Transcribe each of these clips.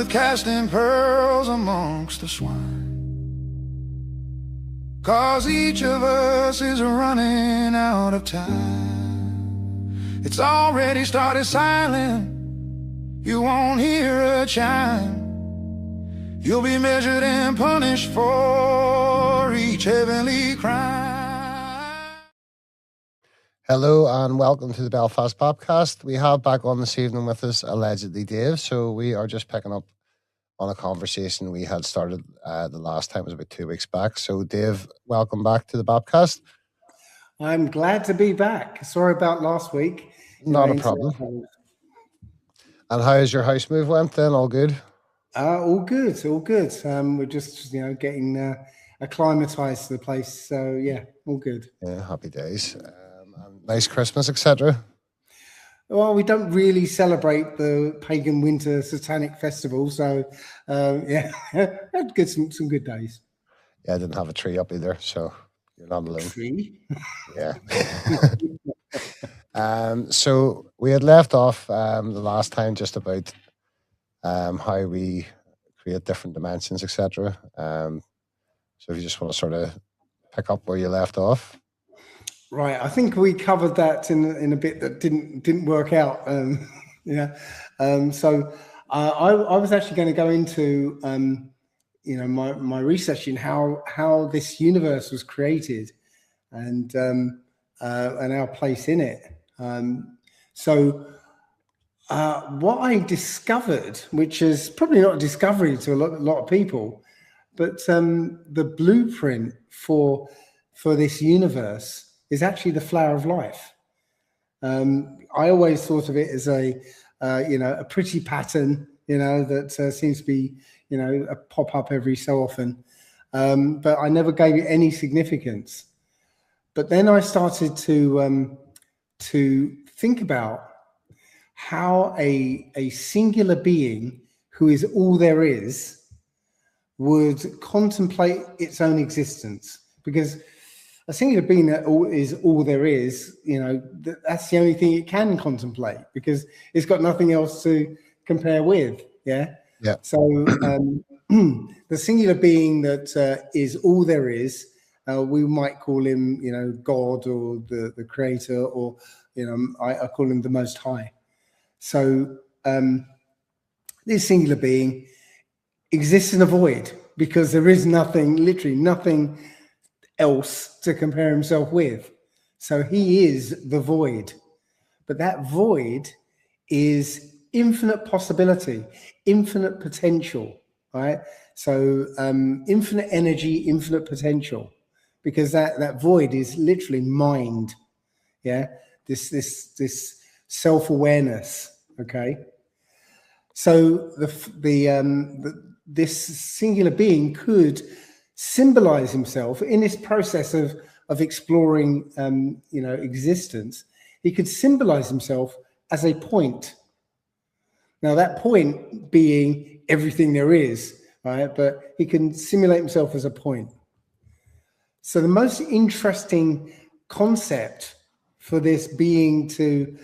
with casting pearls amongst the swine. 'Cause each of us is running out of time. It's already started silent, you won't hear a chime. You'll be measured and punished for each heavenly crime. Hello and welcome to the Belfast Bapcast. We have back on this evening with us allegedly Dave, so we are just picking up on a conversation we had started the last time. It was about 2 weeks back. So Dave, welcome back to the Bapcast. I'm glad to be back. Sorry about last week. Not a problem. And how has your house move went then? All good? All good, all good. We're just, getting acclimatized to the place. So yeah, all good. Yeah, happy days. Nice Christmas, etc. Well, we don't really celebrate the pagan winter satanic festival, so yeah, had some good days. Yeah, I didn't have a tree up either, so you're not alone. Tree? Yeah. So we had left off the last time just about how we create different dimensions, etc. So if you just want to sort of pick up where you left off. Right, I think we covered that in a bit that didn't work out. Yeah, so I was actually going to go into my research in how this universe was created and our place in it. So what I discovered, which is probably not a discovery to a lot of people, but the blueprint for this universe is actually the flower of life. I always thought of it as a pretty pattern, that seems to be, a pop up every so often. But I never gave it any significance. But then I started to think about how a singular being who is all there is would contemplate its own existence, because a singular being that is all there is, that's the only thing it can contemplate, because it's got nothing else to compare with. Yeah. Yeah. So the singular being that is all there is, we might call him, God or the creator, or, I call him the Most High. So this singular being exists in a void, because there is nothing, literally nothing else to compare himself with. So he is the void, but that void is infinite possibility, infinite potential, right? So infinite energy, infinite potential, because that void is literally mind. Yeah, this self-awareness. Okay, so this singular being could symbolize himself in this process of exploring existence. He could symbolize himself as a point. Now that point being everything there is, right? But he can simulate himself as a point. So the most interesting concept for this being to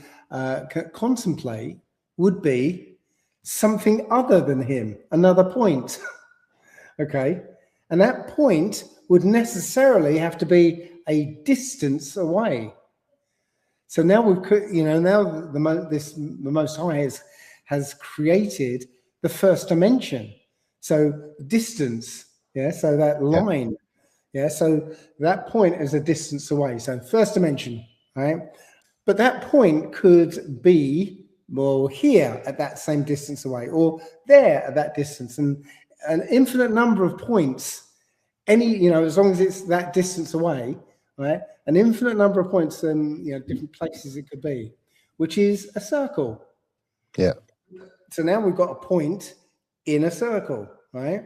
contemplate would be something other than him, another point. Okay. And that point would necessarily have to be a distance away. So now the Most High has created the first dimension. So distance, yeah. So that line, yeah. So that point is a distance away. So first dimension, right? But that point could be, well, here at that same distance away, or there at that distance, and an infinite number of points, as long as it's that distance away, right? An infinite number of points and different places it could be, which is a circle. Yeah. So now we've got a point in a circle, right?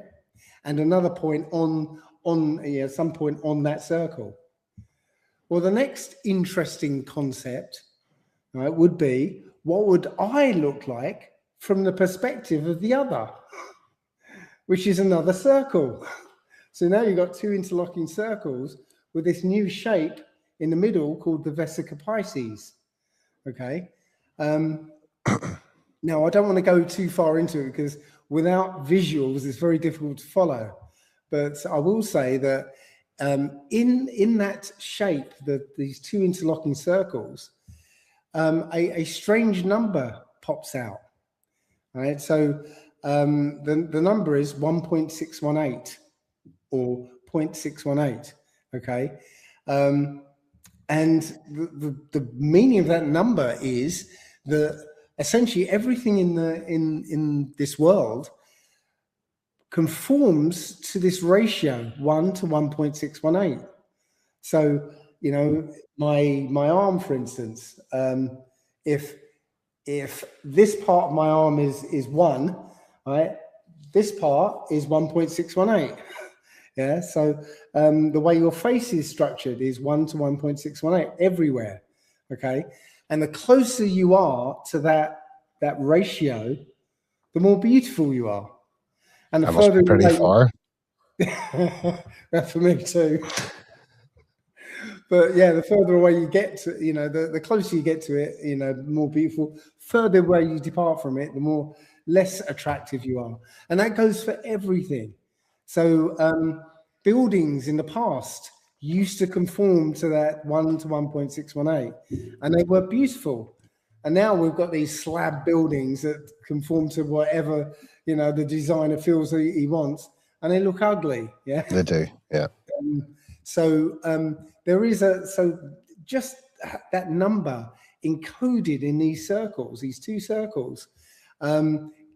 And another point on some point on that circle. Well, the next interesting concept, right, would be, what would I look like from the perspective of the other, which is another circle. So now you've got two interlocking circles with this new shape in the middle called the Vesica Pisces. Okay. Now, I don't want to go too far into it because without visuals, it's very difficult to follow. But I will say that in that shape, these two interlocking circles, a strange number pops out. Right, so the number is 1.618 or 0.618. Okay, and the meaning of that number is that essentially everything in this world conforms to this ratio 1 to 1.618. So, you know, my arm, for instance, if this part of my arm is 1, right, this part is 1.618. Yeah, so the way your face is structured is 1 to 1.618 everywhere. Okay, and the closer you are to that ratio, the more beautiful you are. And the That must be pretty far. For me too. But yeah, the further away you get to, you know, the closer you get to it, you know, the more beautiful. Further away you depart from it, the more less attractive you are. And that goes for everything. So buildings in the past used to conform to that 1 to 1.618, and they were beautiful. And now we've got these slab buildings that conform to whatever, you know, the designer feels that he wants, and they look ugly. Yeah, They do. Yeah. So there is just that number encoded in these circles, these two circles,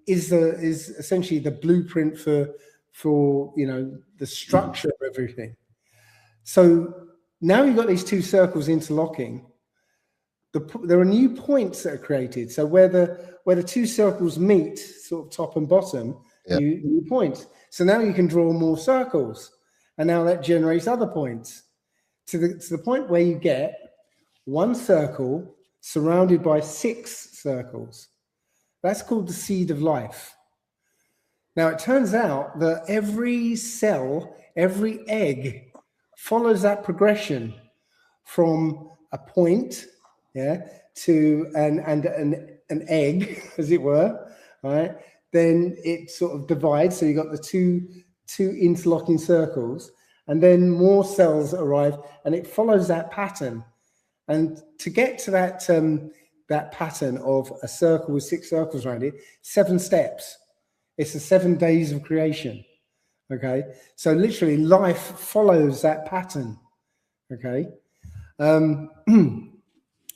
is essentially the blueprint for you know, the structure of everything. So now you've got these two circles interlocking. There are new points that are created. So where the two circles meet, sort of top and bottom, Yep. new points. So now you can draw more circles, and now that generates other points to the point where you get one circle surrounded by 6 circles. That's called the seed of life. Now it turns out that every cell, every egg, follows that progression from a point, yeah, to an egg, as it were, right? Then it sort of divides. So you got the two interlocking circles, and then more cells arrive, and it follows that pattern. And to get to that pattern of a circle with 6 circles around it, 7 steps. It's the 7 days of creation. Okay, so literally life follows that pattern. Okay, and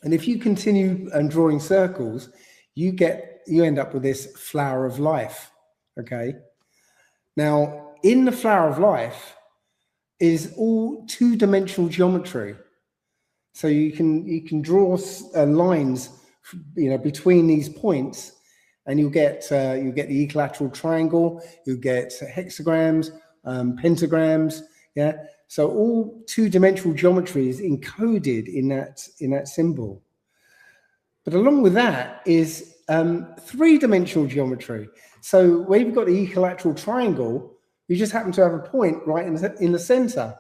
if you continue drawing circles, you end up with this flower of life. Okay, now in the flower of life is all 2-dimensional geometry. So you can draw lines, you know, between these points, and you get the equilateral triangle, you get hexagrams, pentagrams, yeah. So all 2-dimensional geometry is encoded in that symbol. But along with that is 3-dimensional geometry. So where you've got the equilateral triangle, you just happen to have a point right in the center,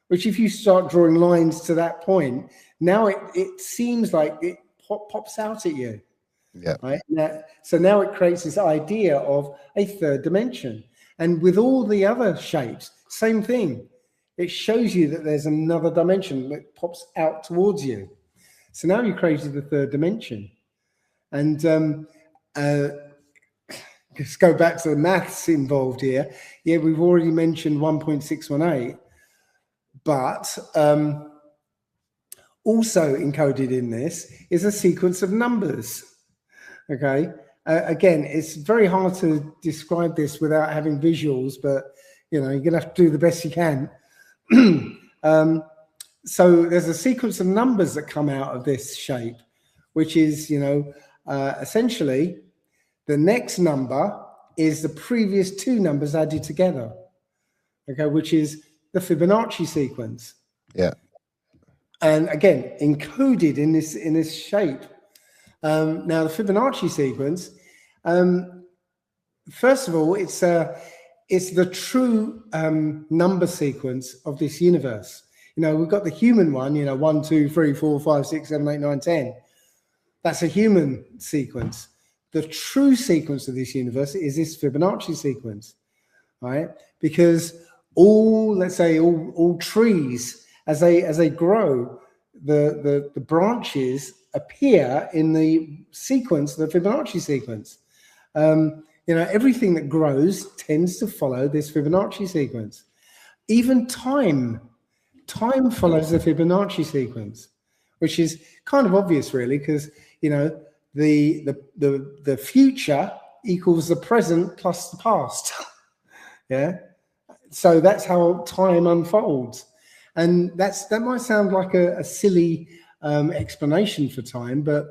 which if you start drawing lines to that point, now it seems like it pops out at you. Yeah. Right. So now it creates this idea of a 3rd dimension. And with all the other shapes, same thing. It shows you that there's another dimension that pops out towards you. So now you created the 3rd dimension. And let's go back to the maths involved here. Yeah, we've already mentioned 1.618, but also encoded in this is a sequence of numbers. Okay, again, it's very hard to describe this without having visuals, but you know, you're gonna have to do the best you can. So there's a sequence of numbers that come out of this shape, which is, you know, essentially the next number is the previous 2 numbers added together. Okay, which is the Fibonacci sequence. Yeah. And again, encoded in this shape. Now the Fibonacci sequence, first of all, it's the true number sequence of this universe. You know, we've got the human one, you know, 1, 2, 3, 4, 5, 6, 7, 8, 9, 10. That's a human sequence. the true sequence of this universe is this Fibonacci sequence, right? Because let's say all trees, as they grow, the branches appear in the sequence, the Fibonacci sequence. Everything that grows tends to follow this Fibonacci sequence. Even time follows the Fibonacci sequence, which is kind of obvious, really, because the future equals the present plus the past. Yeah, so that's how time unfolds, and that might sound like a silly explanation for time, but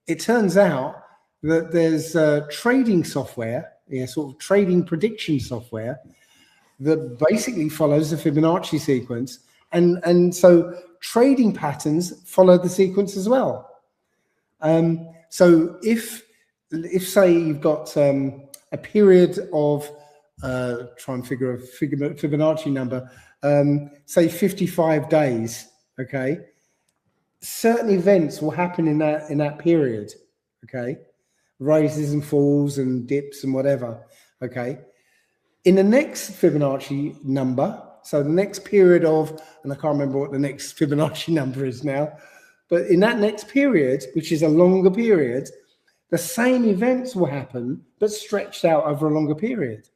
it turns out that there's trading software, sort of trading prediction software, that basically follows the Fibonacci sequence, and so trading patterns follow the sequence as well. So if say you've got a period of try and figure a Fibonacci number, say 55 days, okay, certain events will happen in that period, okay, rises and falls and dips and whatever, okay. In the next Fibonacci number, so the next period of, and I can't remember what the next Fibonacci number is now, but in that next period, which is a longer period, the same events will happen, but stretched out over a longer period.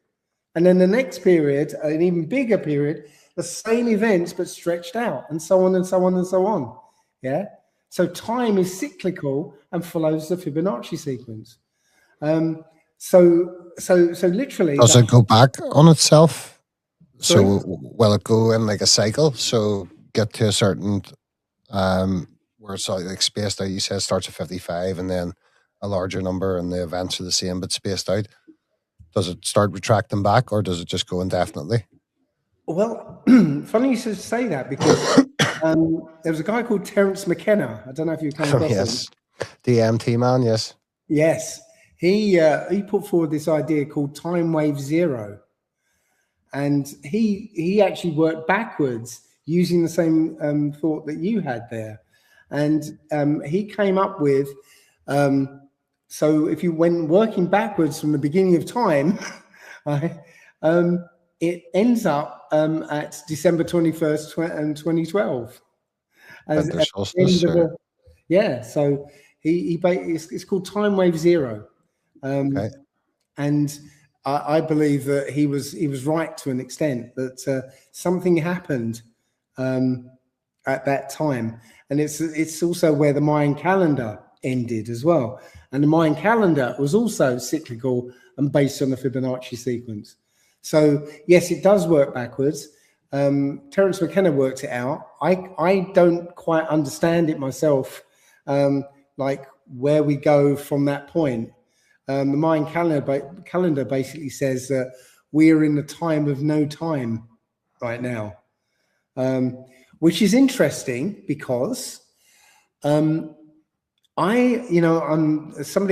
And then the next period, an even bigger period, the same events, but stretched out, and so on and so on and so on. Yeah. So time is cyclical and follows the Fibonacci sequence. So literally, does it go back on itself? Sorry? So will it go in like a cycle? So get to a certain where it's like spaced out. You said it starts at 55, and then a larger number, and the events are the same but spaced out. Does it start retracting back, or does it just go indefinitely? Well, funny you should say that, because there was a guy called Terence McKenna. I don't know if you've come across yes. him. DMT man, yes. Yes. He put forward this idea called time wave zero. And he actually worked backwards using the same thought that you had there. And he came up with, so if you went working backwards from the beginning of time, right, it ends up at December 21st, 2012. Yeah, so it's called time wave zero. Okay. And I believe that he was right to an extent, that something happened at that time, and it's also where the Mayan calendar ended as well. And the Mayan calendar was also cyclical and based on the Fibonacci sequence. So yes, it does work backwards. Terence McKenna worked it out. I don't quite understand it myself, like where we go from that point. The Mayan calendar basically says that we are in the time of no time right now, which is interesting because somebody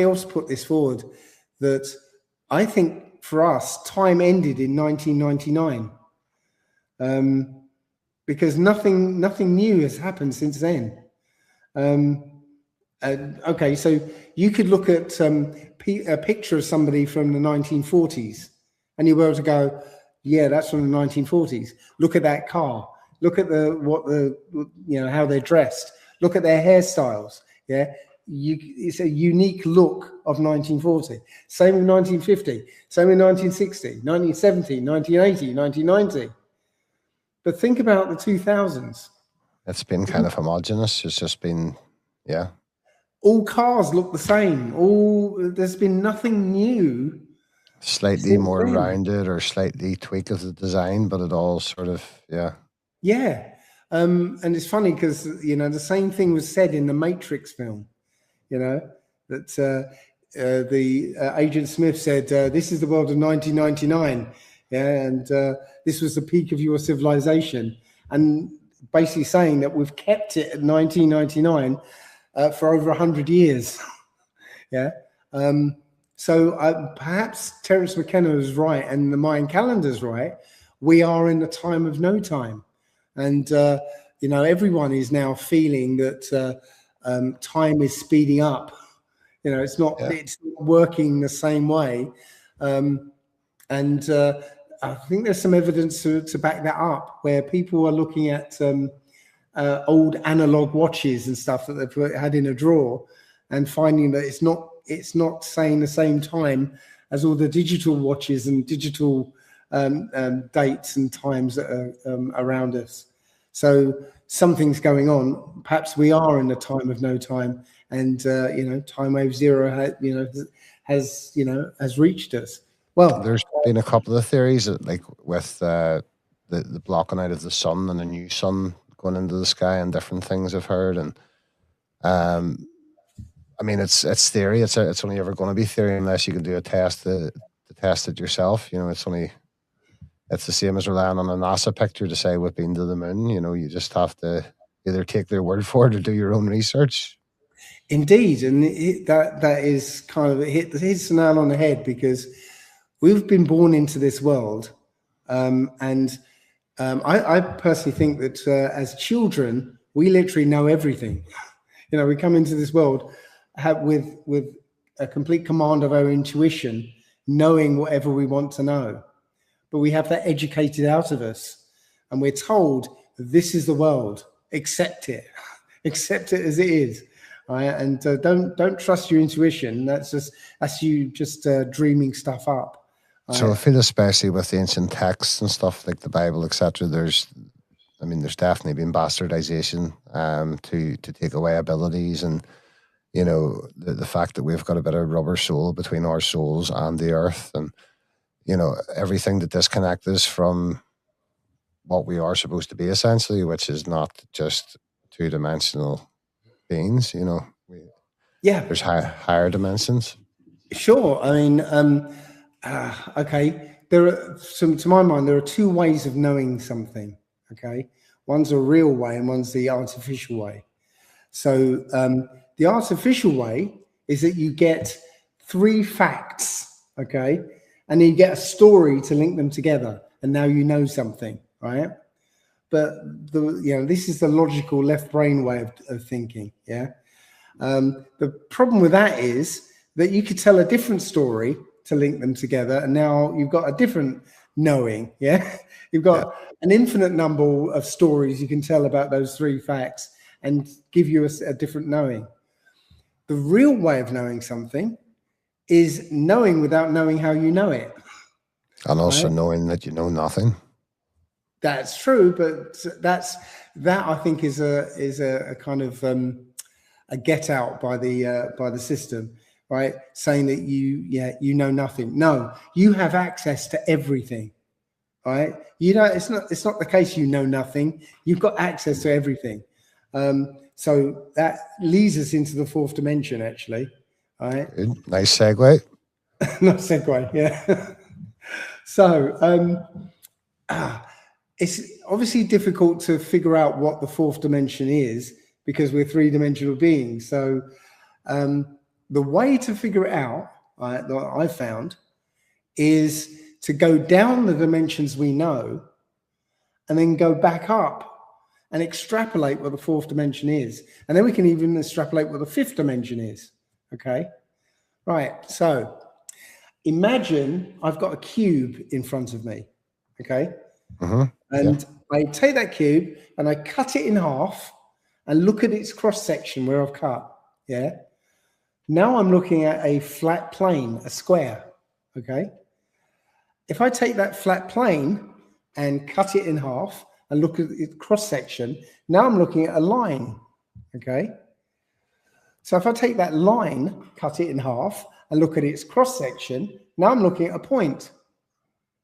else put this forward, that I think for us time ended in 1999, because nothing new has happened since then. Okay, so you could look at a picture of somebody from the 1940s, and you'll be able to go, yeah, that's from the 1940s. Look at that car. Look at how they're dressed. Look at their hairstyles. Yeah, it's a unique look of 1940. Same in 1950. Same in 1960, 1970, 1980, 1990. But think about the 2000s. It's been kind of homogenous. It's just been, yeah. All cars look the same. There's been nothing new. Slightly more rounded or slightly tweaked of the design, but it all sort of, yeah. Yeah. And it's funny because, the same thing was said in the Matrix film, that Agent Smith said, this is the world of 1999. Yeah. And this was the peak of your civilization. And basically saying that we've kept it at 1999 for over 100 years. Yeah. So perhaps Terence McKenna is right and the Mayan calendar's right. We are in the time of no time. And, everyone is now feeling that time is speeding up. You know, it's not working the same way. And I think there's some evidence to back that up, where people are looking at old analog watches and stuff that they've had in a drawer, and finding that it's not saying the same time as all the digital watches and digital dates and times that are around us. So something's going on. Perhaps we are in a time of no time, and you know, time wave zero has reached us. Well, there's been a couple of theories that, like with the blocking out of the sun and a new sun going into the sky and different things I've heard, and I mean, it's theory. It's only ever going to be theory unless you can do a test to test it yourself. You know, it's the same as relying on a NASA picture to say we've been to the moon. You know, you just have to either take their word for it or do your own research. Indeed, and that is kind of hits the nail on the head, because we've been born into this world, and I personally think that as children, we literally know everything. You know, we come into this world with a complete command of our intuition, knowing whatever we want to know. But we have that educated out of us, and we're told this is the world. Accept it, accept it as it is. Right? And don't trust your intuition. That's you just dreaming stuff up. So I feel, especially with the ancient texts and stuff like the Bible, etc., there's definitely been bastardization to take away abilities, and you know, the fact that we've got a bit of rubber soul between our souls and the earth, and you know, everything that disconnects us from what we are supposed to be, essentially, which is not just two-dimensional beings. You know, there's higher dimensions. Sure. I mean, okay, there are to my mind, there are two ways of knowing something. Okay, one's a real way and one's the artificial way. So the artificial way is that you get 3 facts, okay, and then you get a story to link them together, and now you know something, right? But this is the logical left brain way of thinking. Yeah. The problem with that is that you could tell a different story to link them together, and now you've got a different knowing. Yeah, you've got an infinite number of stories you can tell about those 3 facts and give you a different knowing. The real way of knowing something is knowing without knowing how you know it, and also knowing that you know nothing. That's true, but that I think is a kind of a get out by the system. Right, saying that you know nothing. No, you have access to everything. Right, it's not the case you know nothing. You've got access to everything. So that leads us into the 4th dimension, actually. Right, good. Nice segue. Nice segue, yeah. So it's obviously difficult to figure out what the 4th dimension is, because we're 3-dimensional beings. So the way to figure it out, that I found, is to go down the dimensions we know and then go back up and extrapolate what the 4th dimension is. And then we can even extrapolate what the 5th dimension is. Okay? Right. So imagine I've got a cube in front of me. Okay? And I take that cube and I cut it in half and look at its cross-section where I've cut. Yeah? Now I'm looking at a flat plane, a square, okay? If I take that flat plane and cut it in half and look at its cross-section, now I'm looking at a line, okay? So if I take that line, cut it in half, and look at its cross-section, now I'm looking at a point.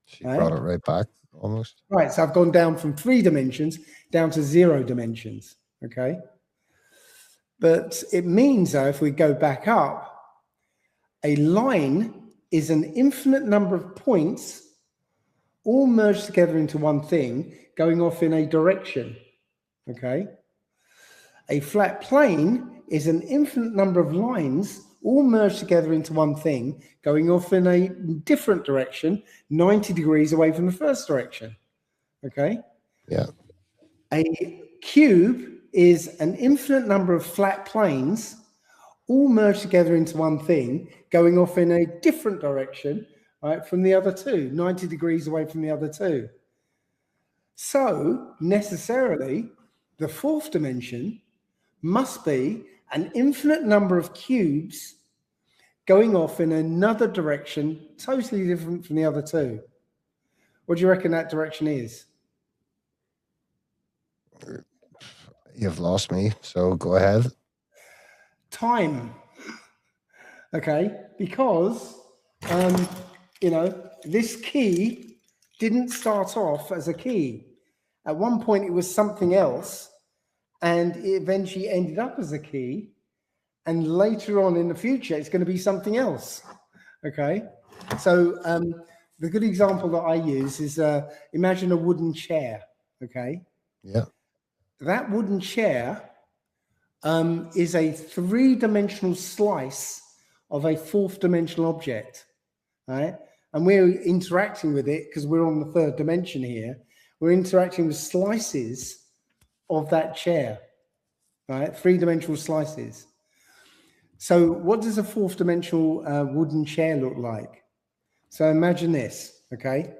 She brought it right back, almost. Right, so I've gone down from 3 dimensions down to 0 dimensions, okay? But it means, though, if we go back up, a line is an infinite number of points all merged together into one thing, going off in a direction, okay? A flat plane is an infinite number of lines all merged together into one thing, going off in a different direction, 90 degrees away from the first direction, okay? Yeah. A cube is an infinite number of flat planes all merge together into one thing, going off in a different direction, right, from the other two, 90 degrees away from the other two. So necessarily, the fourth dimension must be an infinite number of cubes going off in another direction, totally different from the other two. What do you reckon that direction is? You've lost me, so go ahead. Time. Okay, because this key didn't start off as a key. At one point it was something else, and it eventually ended up as a key, and later on in the future it's going to be something else. Okay, so the good example that I use is imagine a wooden chair. Okay, yeah, that wooden chair is a three-dimensional slice of a fourth-dimensional object, right? And we're interacting with it because we're on the third dimension here. We're interacting with slices of that chair, right? Three-dimensional slices. So what does a fourth-dimensional wooden chair look like? So imagine this, okay?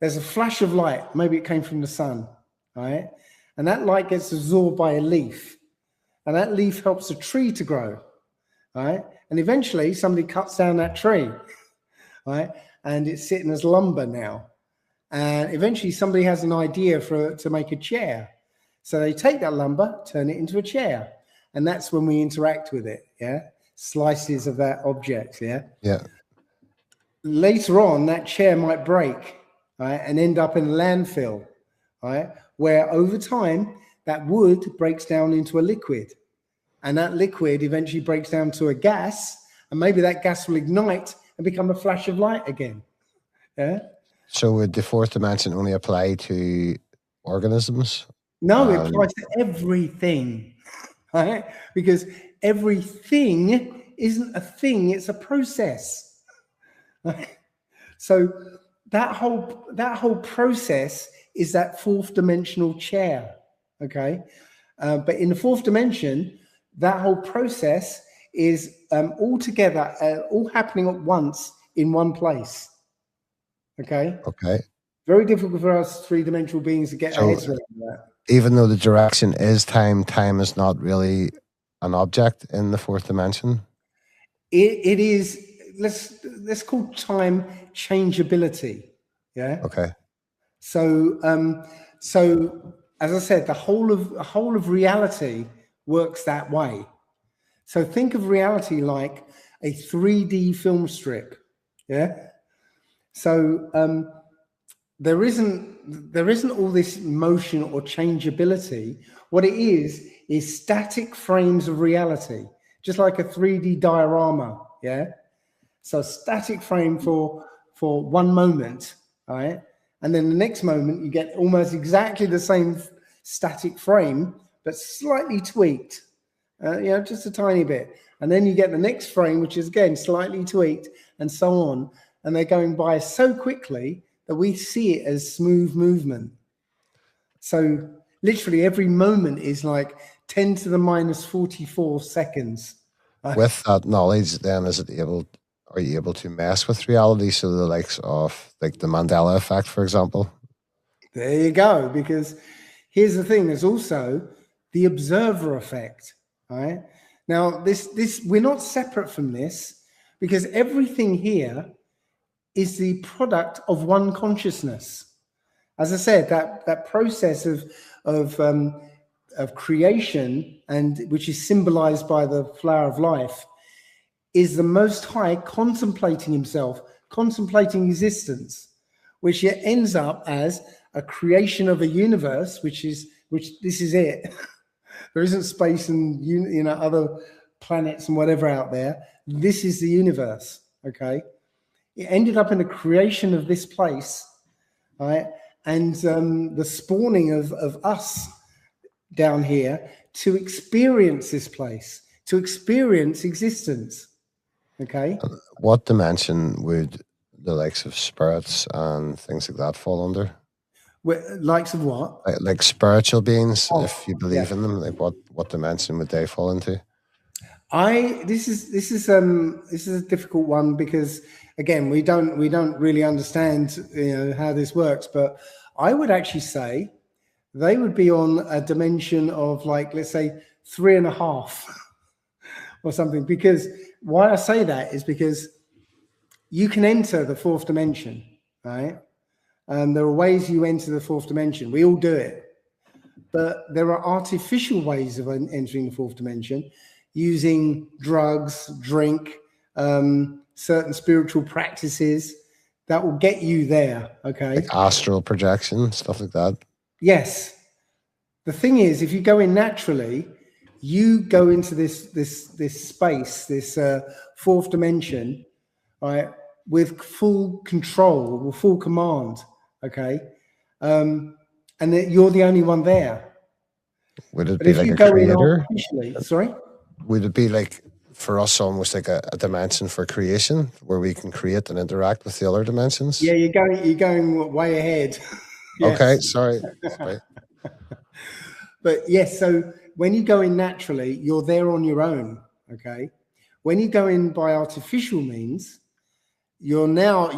There's a flash of light. Maybe it came from the sun, right? And that light gets absorbed by a leaf. And that leaf helps a tree to grow, right? And eventually somebody cuts down that tree, right? And it's sitting as lumber now. And eventually somebody has an idea to make a chair. So they take that lumber, turn it into a chair. And that's when we interact with it, yeah? Slices of that object, yeah? Yeah. Later on, that chair might break, right? And end up in a landfill, right? Where over time, that wood breaks down into a liquid. And that liquid eventually breaks down to a gas, and maybe that gas will ignite and become a flash of light again. Yeah. So would the fourth dimension only apply to organisms? No, it applies to everything, right? Because everything isn't a thing; it's a process. Right? So that whole process is that fourth dimensional chair. Okay, but in the fourth dimension, that whole process is all together, all happening at once in one place. Okay. Okay. Very difficult for us three-dimensional beings to get our heads around that. Even though the direction is time, time is not really an object in the fourth dimension. It is. Let's call time changeability. Yeah. Okay. So as I said, the whole of reality works that way. So think of reality like a 3D film strip. Yeah. So there isn't all this motion or changeability. What it is static frames of reality, just like a 3D diorama. Yeah. So static frame for one moment, right? And then the next moment you get almost exactly the same static frame, but slightly tweaked, just a tiny bit. And then you get the next frame, which is again slightly tweaked, and so on. And they're going by so quickly that we see it as smooth movement. So literally every moment is like 10 to the minus 44 seconds. With that knowledge, then are you able to mess with reality? So the likes of like the Mandela effect, for example. There you go. Because here's the thing: there's also the observer effect. Right now, this we're not separate from this, because everything here is the product of one consciousness. As I said, that process of creation, and which is symbolized by the flower of life, is the Most High contemplating himself, contemplating existence, which yet ends up as a creation of a universe, which this is it. There isn't space and other planets and whatever out there. This is the universe. Okay, it ended up in the creation of this place, right? And the spawning of us down here to experience this place, to experience existence. Okay. What dimension would the likes of spirits and things like that fall under? Likes of what? Like spiritual beings, if you believe in them, like what dimension would they fall into? This is a difficult one because again we don't really understand how this works, but I would actually say they would be on a dimension of like, let's say 3.5 or something. Because why I say that is because you can enter the fourth dimension, right? There are ways you enter the fourth dimension. We all do it. But there are artificial ways of entering the fourth dimension using drugs, drink, certain spiritual practices that will get you there, okay? Like astral projection, stuff like that. Yes. The thing is, if you go in naturally, you go into this space, this fourth dimension, right, with full control, with full command, okay? And that you're the only one there. Would it be like a creator? Sorry? Would it be like, for us, almost like a dimension for creation where we can create and interact with the other dimensions? Yeah, you're going way ahead. Yes. Okay, sorry. But yes, so when you go in naturally, you're there on your own, okay? When you go in by artificial means, you now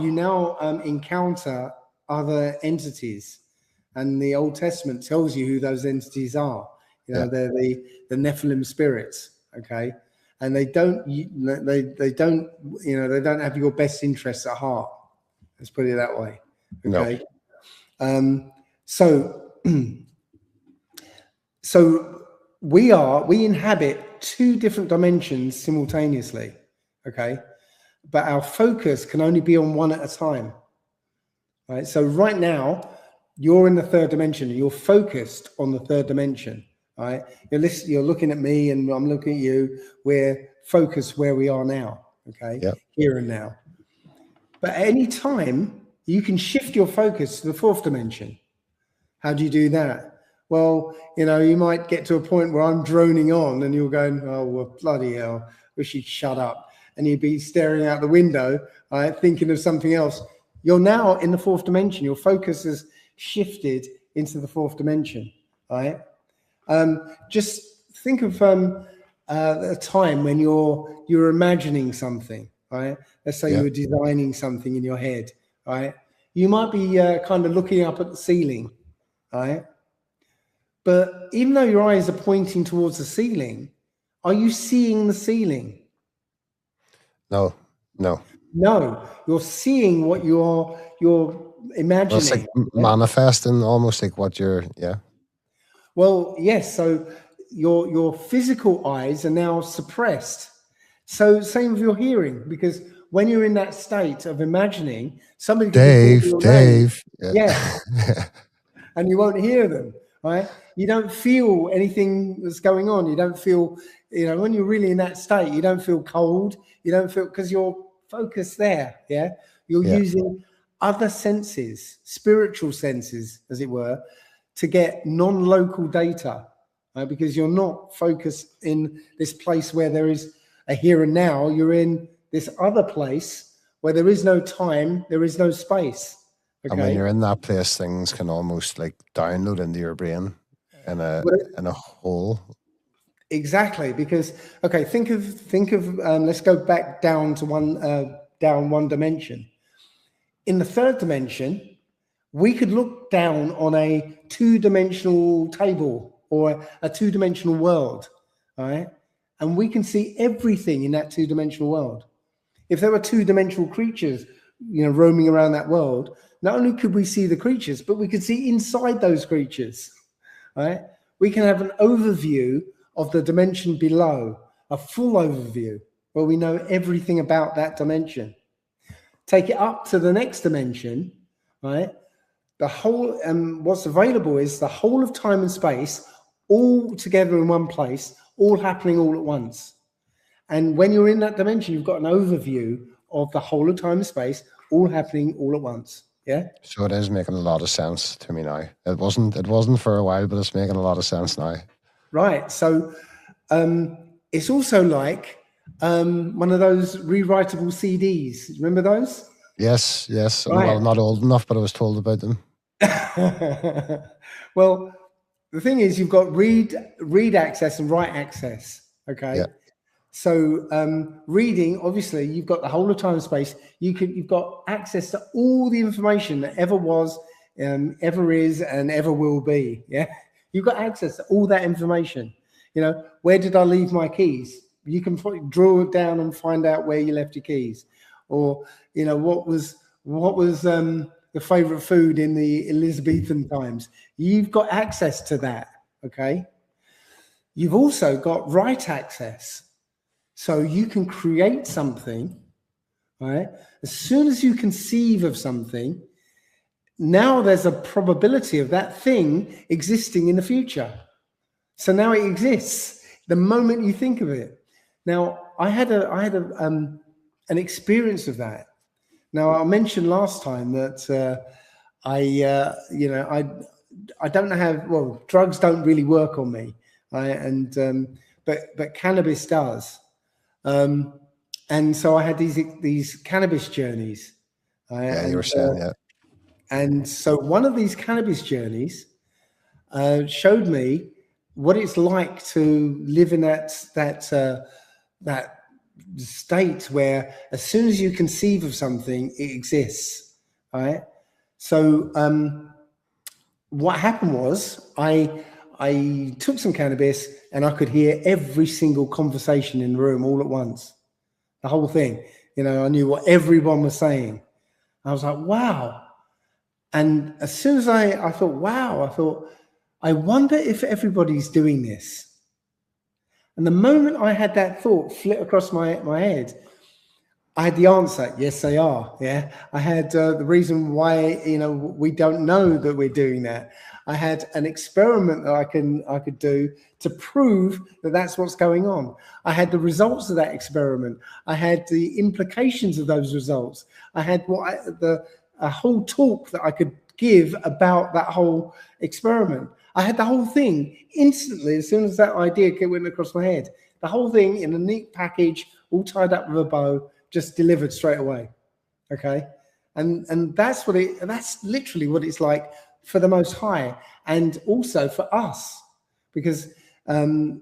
encounter other entities, and the Old Testament tells you who those entities are. They're the Nephilim spirits, okay? And they don't have your best interests at heart. Let's put it that way, okay? No. So we inhabit two different dimensions simultaneously, okay? But our focus can only be on one at a time, right? So right now, you're in the third dimension and you're focused on the third dimension, right? You're looking at me and I'm looking at you. We're focused where we are now, okay? Yep. Here and now. But at any time, you can shift your focus to the fourth dimension. How do you do that? Well, you might get to a point where I'm droning on and you're going, oh, well, bloody hell, wish you'd shut up. And you'd be staring out the window, right, thinking of something else. You're now in the fourth dimension. Your focus has shifted into the fourth dimension, right? Just think of a time when you're imagining something, right? Let's say you were designing something in your head, right? You might be kind of looking up at the ceiling, right? But even though your eyes are pointing towards the ceiling, are you seeing the ceiling? No. You're seeing what you're imagining. Well, it's like manifesting, almost like what you're, Well, yes. So your physical eyes are now suppressed. So same with your hearing, because when you're in that state of imagining, somebody Dave, and you won't hear them, right? You don't feel anything that's going on. You don't feel, when you're really in that state, you don't feel cold. You don't feel, because you're focused there, You're using other senses, spiritual senses, as it were, to get non-local data, right? Because you're not focused in this place where there is a here and now. You're in this other place where there is no time, there is no space. Okay? And when you're in that place, things can almost like download into your brain in a whole. Exactly, because think of let's go back down to one dimension. In the third dimension, we could look down on a two-dimensional table or a two-dimensional world, all right? And we can see everything in that two-dimensional world. If there were two-dimensional creatures, roaming around that world, not only could we see the creatures, but we could see inside those creatures, right? We can have an overview of the dimension below, a full overview, where we know everything about that dimension. Take it up to the next dimension, right? The whole, what's available is the whole of time and space, all together in one place, all happening all at once. And when you're in that dimension, you've got an overview of the whole of time and space, all happening all at once. Yeah. So it is making a lot of sense to me now. It wasn't for a while, but it's making a lot of sense now. Right. So it's also like one of those rewritable CDs. Remember those? Yes. Right. Well, not old enough, but I was told about them. Well, the thing is, you've got read access and write access. Okay. Yeah. So reading, obviously, you've got the whole of time and space. You've got access to all the information that ever was, ever is, and ever will be. Yeah, you've got access to all that information. You know, where did I leave my keys? You can drill it down and find out where you left your keys, or you know, what was the favorite food in the Elizabethan times. You've got access to that. Okay. You've also got write access. So you can create something, right? As soon as you conceive of something, now there's a probability of that thing existing in the future. So now it exists the moment you think of it. Now, I had an experience of that. Now, I mentioned last time that I don't know how, well, drugs don't really work on me, right? And but cannabis does. And so I had these cannabis journeys. Yeah, you were saying, yeah. And so one of these cannabis journeys showed me what it's like to live in that state where as soon as you conceive of something, it exists, right? So what happened was I took some cannabis and I could hear every single conversation in the room all at once, the whole thing. You know, I knew what everyone was saying. I was like, wow. And as soon as I thought, wow, I thought, I wonder if everybody's doing this. And the moment I had that thought flit across my head, I had the answer. Yes, they are. Yeah. I had the reason why, you know, we don't know that we're doing that. I had an experiment that I could do to prove that that's what's going on. I had the results of that experiment. I had the implications of those results. I had a whole talk that I could give about that whole experiment. I had the whole thing instantly as soon as that idea went across my head. The whole thing in a neat package, all tied up with a bow, just delivered straight away. Okay, and that's literally what it's like for the Most High, and also for us, because on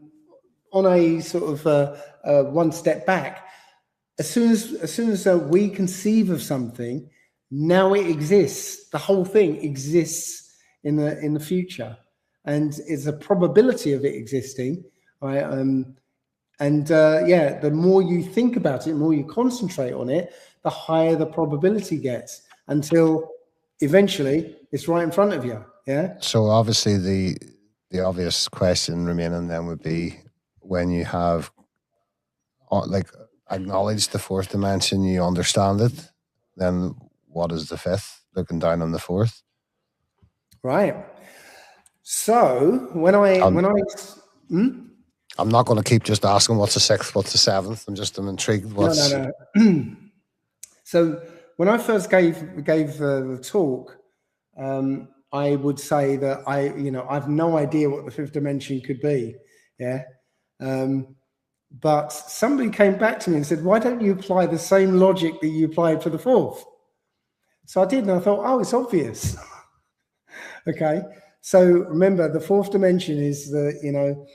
a sort of one step back, as soon as we conceive of something, now it exists. The whole thing exists in the future, and it's a probability of it existing, right? Yeah, the more you think about it, the more you concentrate on it, the higher the probability gets, until eventually it's right in front of you. Yeah. So obviously the obvious question remaining then would be, when you have like acknowledged the fourth dimension, you understand it, then what is the fifth, looking down on the fourth? Right. So when I I'm not going to keep just asking what's the sixth, what's the seventh. I'm intrigued. No. So when I first gave the talk, I would say that I've no idea what the fifth dimension could be. Yeah. But somebody came back to me and said, why don't you apply the same logic that you applied for the fourth? So I did, and I thought, oh, it's obvious. Okay. So remember, the fourth dimension is an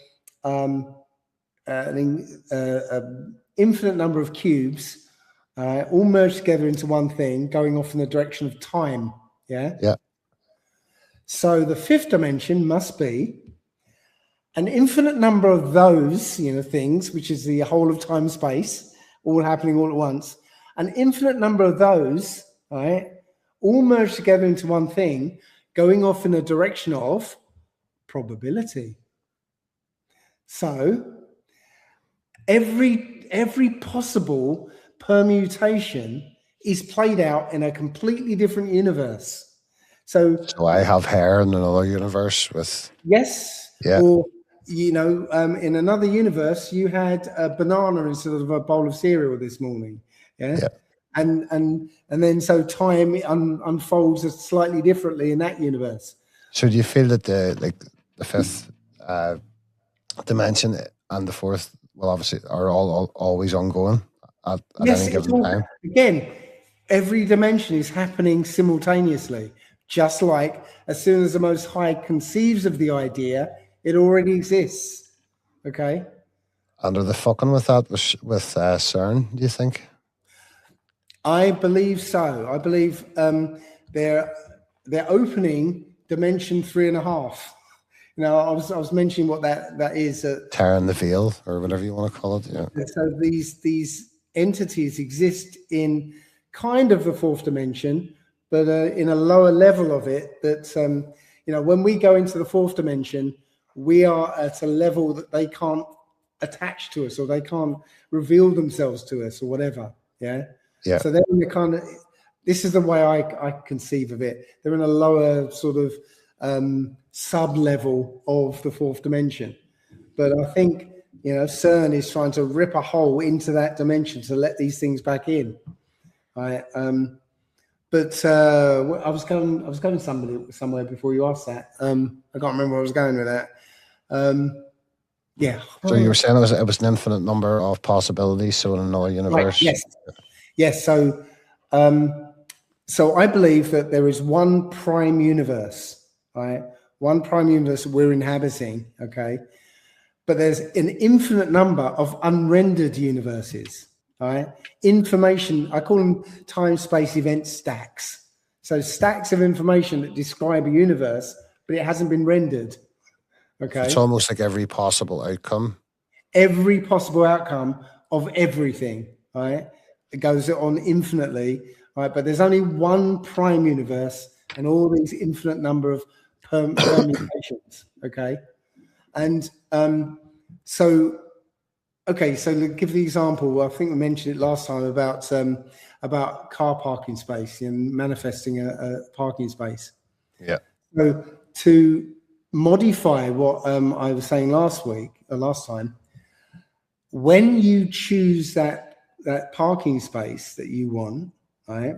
infinite number of cubes, all merged together into one thing, going off in the direction of time. Yeah. Yeah. So the fifth dimension must be an infinite number of those, things, which is the whole of time and space, all happening all at once. An infinite number of those, right, all merged together into one thing, going off in the direction of probability. So every possible permutation is played out in a completely different universe. So I have hair in another universe with... Yes. Yeah. Or, in another universe, you had a banana instead of a bowl of cereal this morning. Yeah. Yeah. And then so time unfolds slightly differently in that universe. So do you feel that the fifth dimension and the fourth, well, obviously, are all always ongoing at any given time? Again, every dimension is happening simultaneously. Just like as soon as the Most High conceives of the idea, it already exists. Okay. And are they fucking with that with CERN, do you think? I believe so. I believe they're opening dimension 3.5. You know, I was mentioning what that is. Tearing the veil, or whatever you want to call it. Yeah. So these entities exist in kind of the fourth dimension, but in a lower level of it. That you know, when we go into the fourth dimension, we are at a level that they can't attach to us, or they can't reveal themselves to us, or whatever. Yeah. Yeah. So they're in the kind of, this is the way I conceive of it. They're in a lower sort of sub level of the fourth dimension. But I think, you know, CERN is trying to rip a hole into that dimension to let these things back in. Right. But I was going somewhere before you asked that. I can't remember where I was going with that. Yeah. So you were saying it was an infinite number of possibilities. So in another universe. Right, yes. Yes. So, so I believe that there is one prime universe, right? One prime universe we're inhabiting. Okay. But there's an infinite number of unrendered universes. Right? Information, I call them time-space event stacks. So stacks of information that describe a universe, but it hasn't been rendered. Okay. It's almost like every possible outcome. Every possible outcome of everything, right? It goes on infinitely, right? But there's only one prime universe and all these infinite number of permutations, okay? And okay, so to give the example, I think we mentioned it last time about car parking space and manifesting a parking space. Yeah. So to modify what I was saying last time, when you choose that parking space that you want, right?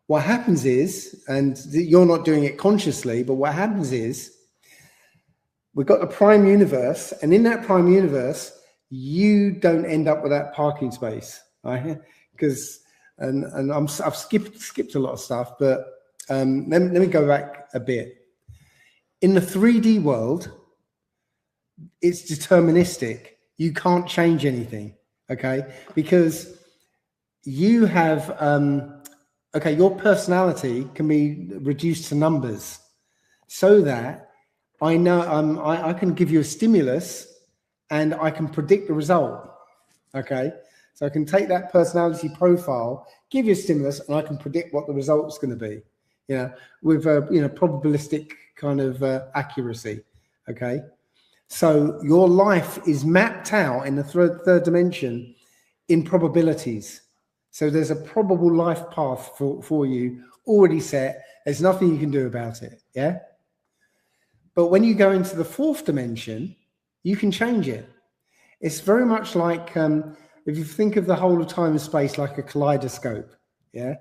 What happens is, and you're not doing it consciously, but what happens is we've got the prime universe, and in that prime universe, you don't end up with that parking space, right? Because I've skipped a lot of stuff, but let me go back a bit. In the 3D world, it's deterministic. You can't change anything, okay? Because you have okay, your personality can be reduced to numbers, so that I know I can give you a stimulus and I can predict the result. Okay, so I can take that personality profile, give you a stimulus, and I can predict what the result's going to be. You know, with a probabilistic kind of accuracy. Okay, so your life is mapped out in the third dimension in probabilities. So there's a probable life path for you already set. There's nothing you can do about it. Yeah. But when you go into the fourth dimension, you can change it. It's very much like if you think of the whole of time and space like a kaleidoscope. Yeah.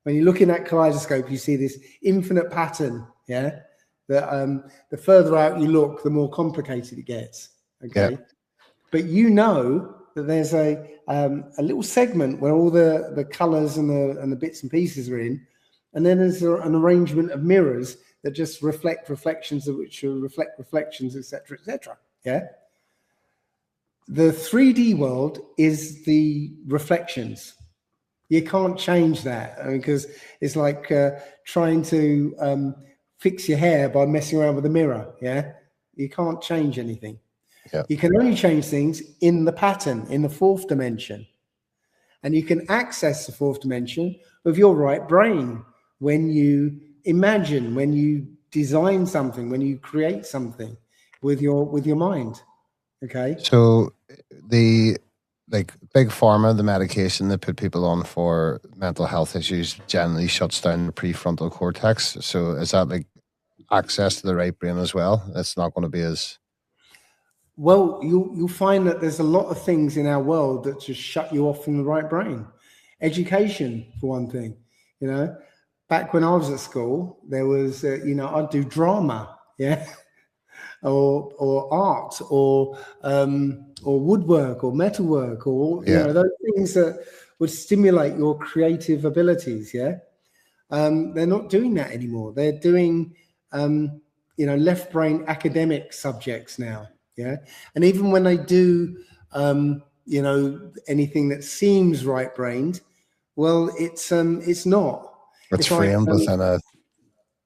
When you look in that kaleidoscope, you see this infinite pattern. Yeah. That the further out you look, the more complicated it gets. Okay. Yeah. But you know that there's a little segment where all the colors and the bits and pieces are in, and then there's an arrangement of mirrors that just reflect reflections, of which reflect reflections, etc., etc. Yeah. The 3D world is the reflections. You can't change that because it's like trying to fix your hair by messing around with a mirror. Yeah, you can't change anything. Yeah. You can only change things in the pattern, in the fourth dimension. And you can access the fourth dimension with your right brain when you imagine, when you design something, when you create something with your mind. Okay. So the big pharma, the medication they put people on for mental health issues generally shuts down the prefrontal cortex. So is that like access to the right brain as well? It's not going to be as... Well, you'll find that there's a lot of things in our world that just shut you off from the right brain. Education, for one thing. You know, back when I was at school, there was, I'd do drama, yeah, or art, or woodwork, or metalwork, or those things that would stimulate your creative abilities. Yeah, they're not doing that anymore. They're doing, left brain academic subjects now. Yeah, and even when they do you know, anything that seems right-brained, well, it's not. It's framed within a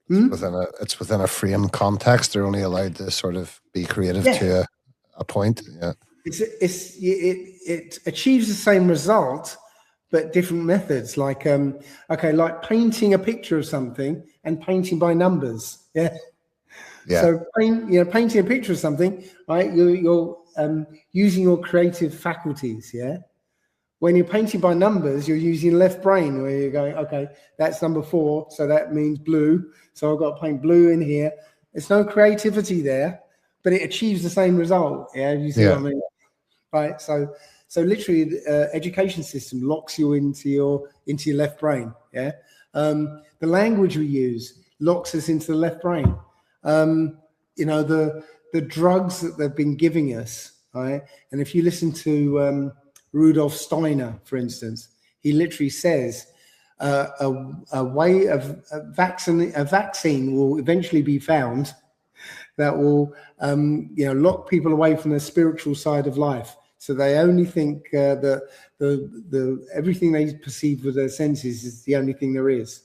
it's within a frame context. They're only allowed to sort of be creative to a point. Yeah. It achieves the same result, but different methods. Like okay, like painting a picture of something and painting by numbers. Yeah. Yeah. So painting a picture of something, right? You're using your creative faculties. Yeah. When you're painting by numbers, you're using left brain, where you're going, okay, that's number 4, so that means blue. So I've got to paint blue in here. There's no creativity there, but it achieves the same result. Yeah, you see what I mean? Right. So literally, the education system locks you into your left brain. Yeah. The language we use locks us into the left brain. You know, the drugs that they've been giving us. Right. And if you listen to Rudolf Steiner, for instance, he literally says a way of a vaccine will eventually be found that will you know, lock people away from the spiritual side of life, so they only think that the everything they perceive with their senses is the only thing there is.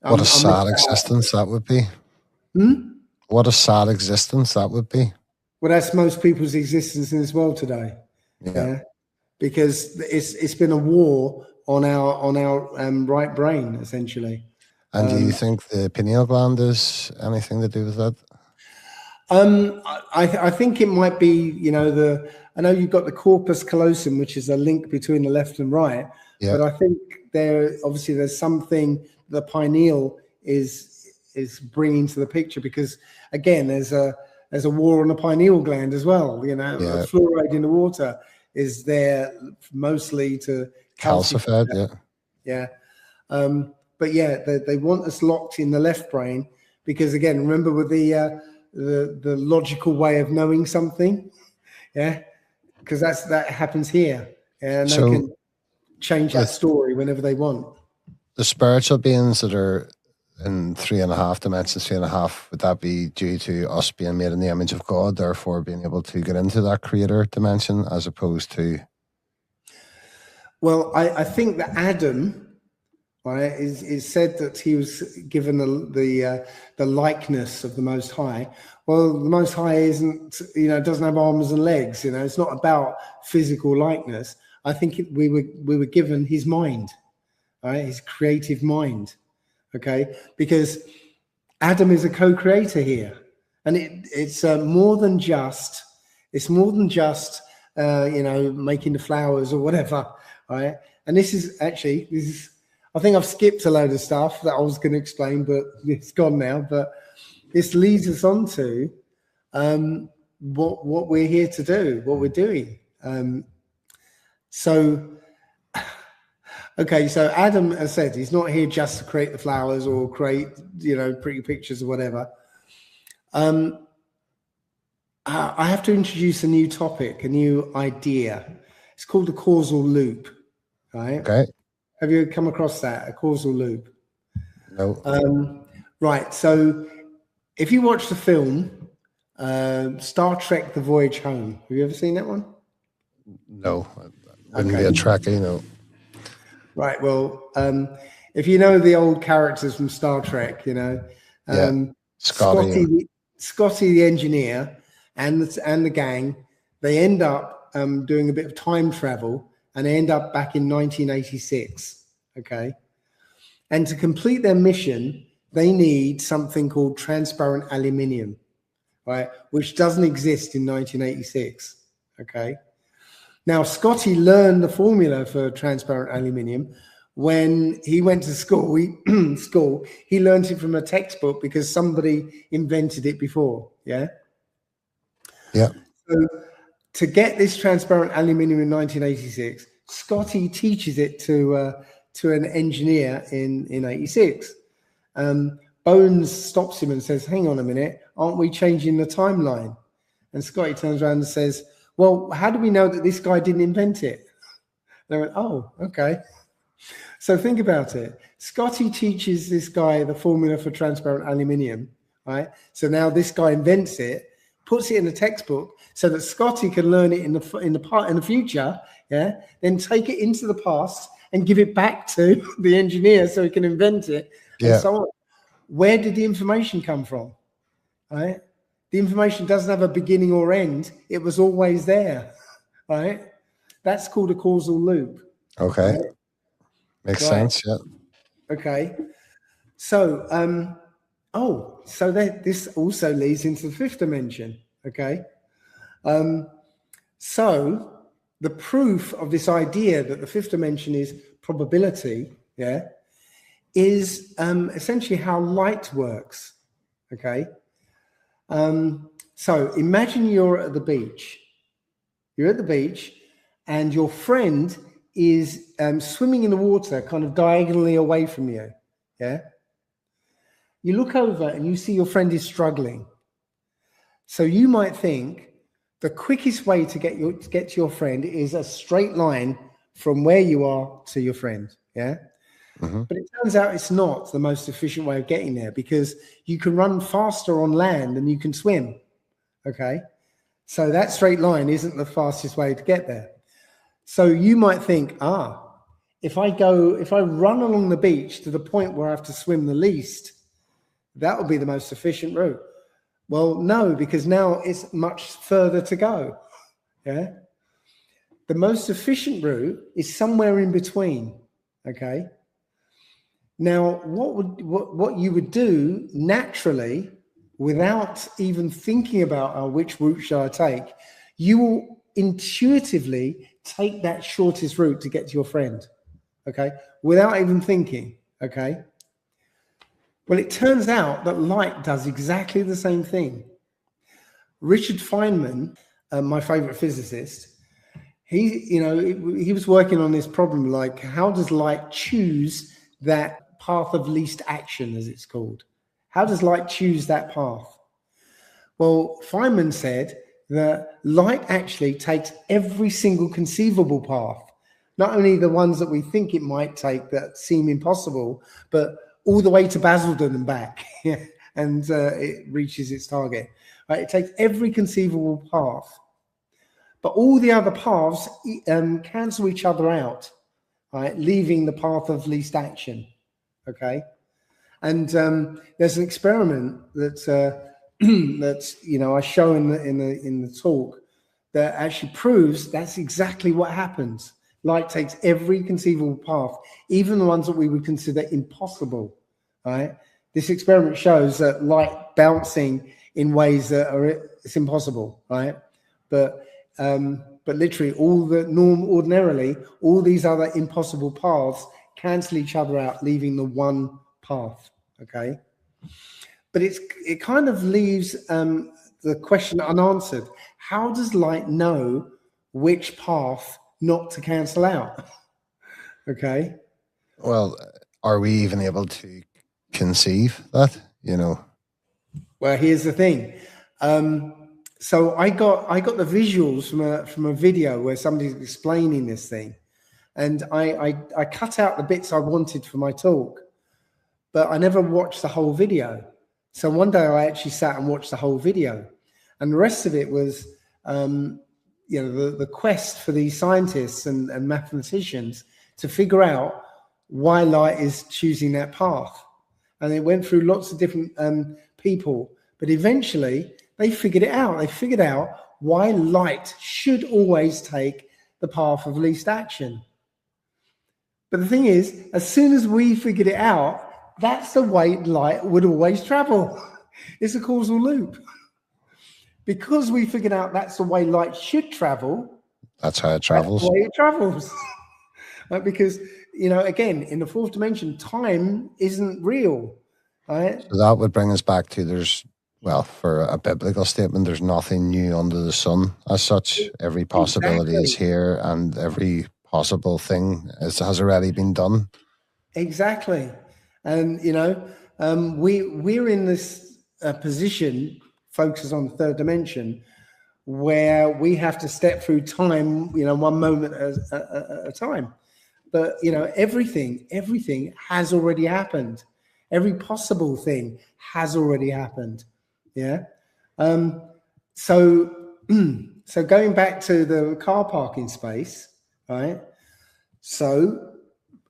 What a sad existence that would be. What a sad existence that would be. Well, that's most people's existence in this world today. Yeah. Because it's been a war on our right brain, essentially. And do you think the pineal gland is anything to do with that? I think it might be, you know, I know you've got the corpus callosum, which is a link between the left and right, but I think there's something the pineal is bringing to the picture, because again, there's a war on the pineal gland as well. You know, fluoride in the water is there mostly to calcify. But they want us locked in the left brain, because again, remember with the logical way of knowing something, because that happens here, and they can change that story whenever they want. The spiritual beings that are in 3.5 dimensions, 3.5, would that be due to us being made in the image of God, therefore being able to get into that creator dimension, as opposed to? Well, I think that Adam, right, is said that he was given the likeness of the Most High. Well, the Most High isn't, you know, doesn't have arms and legs. You know, it's not about physical likeness. I think we were given his mind, right, his creative mind. Okay, because Adam is a co-creator here, and it's more than just you know, making the flowers or whatever, right? And this is I think I've skipped a load of stuff that I was going to explain, but it's gone now. But this leads us on to what we're here to do, what we're doing. Okay, so Adam has said he's not here just to create the flowers or create, you know, pretty pictures or whatever. I have to introduce a new topic, a new idea. It's called the causal loop, right? Okay. Have you come across that, a causal loop? No. Right, so if you watch the film Star Trek: The Voyage Home, have you ever seen that one? No, wouldn't be a Trekkie, no. Right. Well, if you know the old characters from Star Trek, you know, Scotty the engineer, and the gang, they end up doing a bit of time travel, and they end up back in 1986. Okay, and to complete their mission, they need something called transparent aluminium, right, which doesn't exist in 1986. Okay. Now, Scotty learned the formula for transparent aluminium when he went to school. He learned it from a textbook because somebody invented it before. Yeah. Yeah. So to get this transparent aluminium in 1986, Scotty teaches it to an engineer in 86. Bones stops him and says, "Hang on a minute, aren't we changing the timeline?" And Scotty turns around and says, "Well, how do we know that this guy didn't invent it?" And I went, "Oh, okay." So think about it. Scotty teaches this guy the formula for transparent aluminium, right? So now this guy invents it. puts it in a textbook so that Scotty can learn it in the future, yeah, then take it into the past and give it back to the engineer so he can invent it, and so on. Where did the information come from? Right? The information doesn't have a beginning or end. It was always there, right? That's called a causal loop. Okay. Right? Makes sense, yeah. Okay. So, so this also leads into the fifth dimension, okay? So the proof of this idea that the fifth dimension is probability, yeah, is essentially how light works, okay? So imagine you're at the beach. You're at the beach and your friend is swimming in the water kind of diagonally away from you, yeah? You look over and you see your friend is struggling. So you might think the quickest way to get to your friend is a straight line from where you are to your friend, yeah? But it turns out it's not the most efficient way of getting there, because you can run faster on land than you can swim, okay? So that straight line isn't the fastest way to get there. So you might think, if I run along the beach to the point where I have to swim the least, that would be the most efficient route. Well, no, because now it's much further to go, yeah? The most efficient route is somewhere in between, okay? Now, what you would do naturally, without even thinking about which route shall I take, you will intuitively take that shortest route to get to your friend, okay? Without even thinking, okay? Well, it turns out that light does exactly the same thing. Richard Feynman, my favorite physicist, he was working on this problem, like, how does light choose that path of least action, as it's called? How does light choose that path? Well, Feynman said that light actually takes every single conceivable path, not only the ones that we think it might take that seem impossible, but all the way to Basildon and back, and it reaches its target. Right? It takes every conceivable path, but all the other paths cancel each other out, right? Leaving the path of least action. Okay, and there's an experiment that's I show in the talk that actually proves that's exactly what happens. Light takes every conceivable path, even the ones that we would consider impossible, right? This experiment shows that light bouncing in ways that it's impossible, right? But literally ordinarily, all these other impossible paths cancel each other out, leaving the one path, okay? But it kind of leaves the question unanswered. How does light know which path not to cancel out? Okay. Well, are we even able to conceive that, Well, here's the thing. So I got the visuals from a video where somebody's explaining this thing, and I cut out the bits I wanted for my talk, but I never watched the whole video. So one day I actually sat and watched the whole video, and the rest of it was the quest for these scientists and mathematicians to figure out why light is choosing that path. And it went through lots of different people, but eventually they figured it out. They figured out why light should always take the path of least action. But the thing is, as soon as we figured it out, that's the way light would always travel. It's a causal loop. Because we figured out that's the way light should travel. That's how it travels. That's the way it travels. Because, again, in the fourth dimension, time isn't real. Right? So that would bring us back to for a biblical statement, there's nothing new under the sun as such. Every possibility is here, and every possible thing has already been done. Exactly. And, we're in this position, focus on the third dimension, where we have to step through time, one moment at a time. But, everything has already happened. Every possible thing has already happened. Yeah. So, so going back to the car parking space, right? So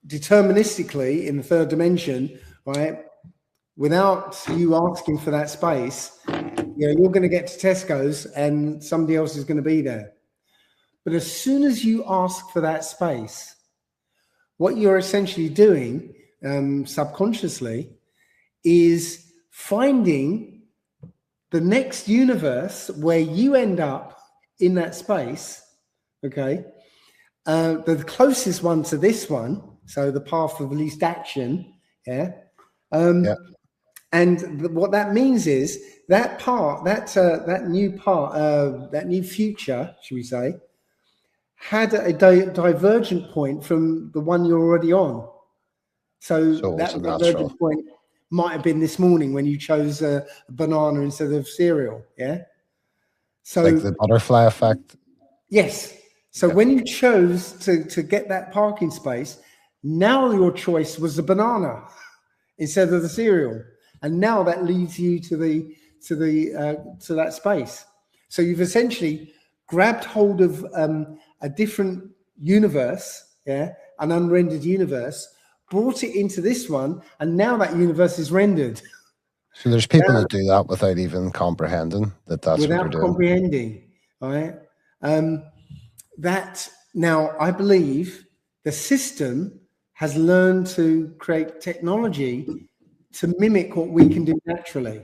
deterministically in the third dimension, right? Without you asking for that space, you know, you're going to get to Tesco's and somebody else is going to be there. But as soon as you ask for that space, what you're essentially doing subconsciously is finding the next universe where you end up in that space, okay? The closest one to this one, so the path of least action, yeah? And what that means is that part, that new part, that new future, should we say, had a divergent point from the one you're already on. So that divergent point might have been this morning when you chose a banana instead of cereal, yeah? So like the butterfly effect. Yes. So when you chose to get that parking space, now your choice was the banana instead of the cereal. And now that leads you to that space. So you've essentially grabbed hold of a different universe, yeah, an unrendered universe, brought it into this one, and now that universe is rendered. So there's people that do that without even comprehending that's what they're doing. Without comprehending, all right? That now I believe the system has learned to create technology to mimic what we can do naturally.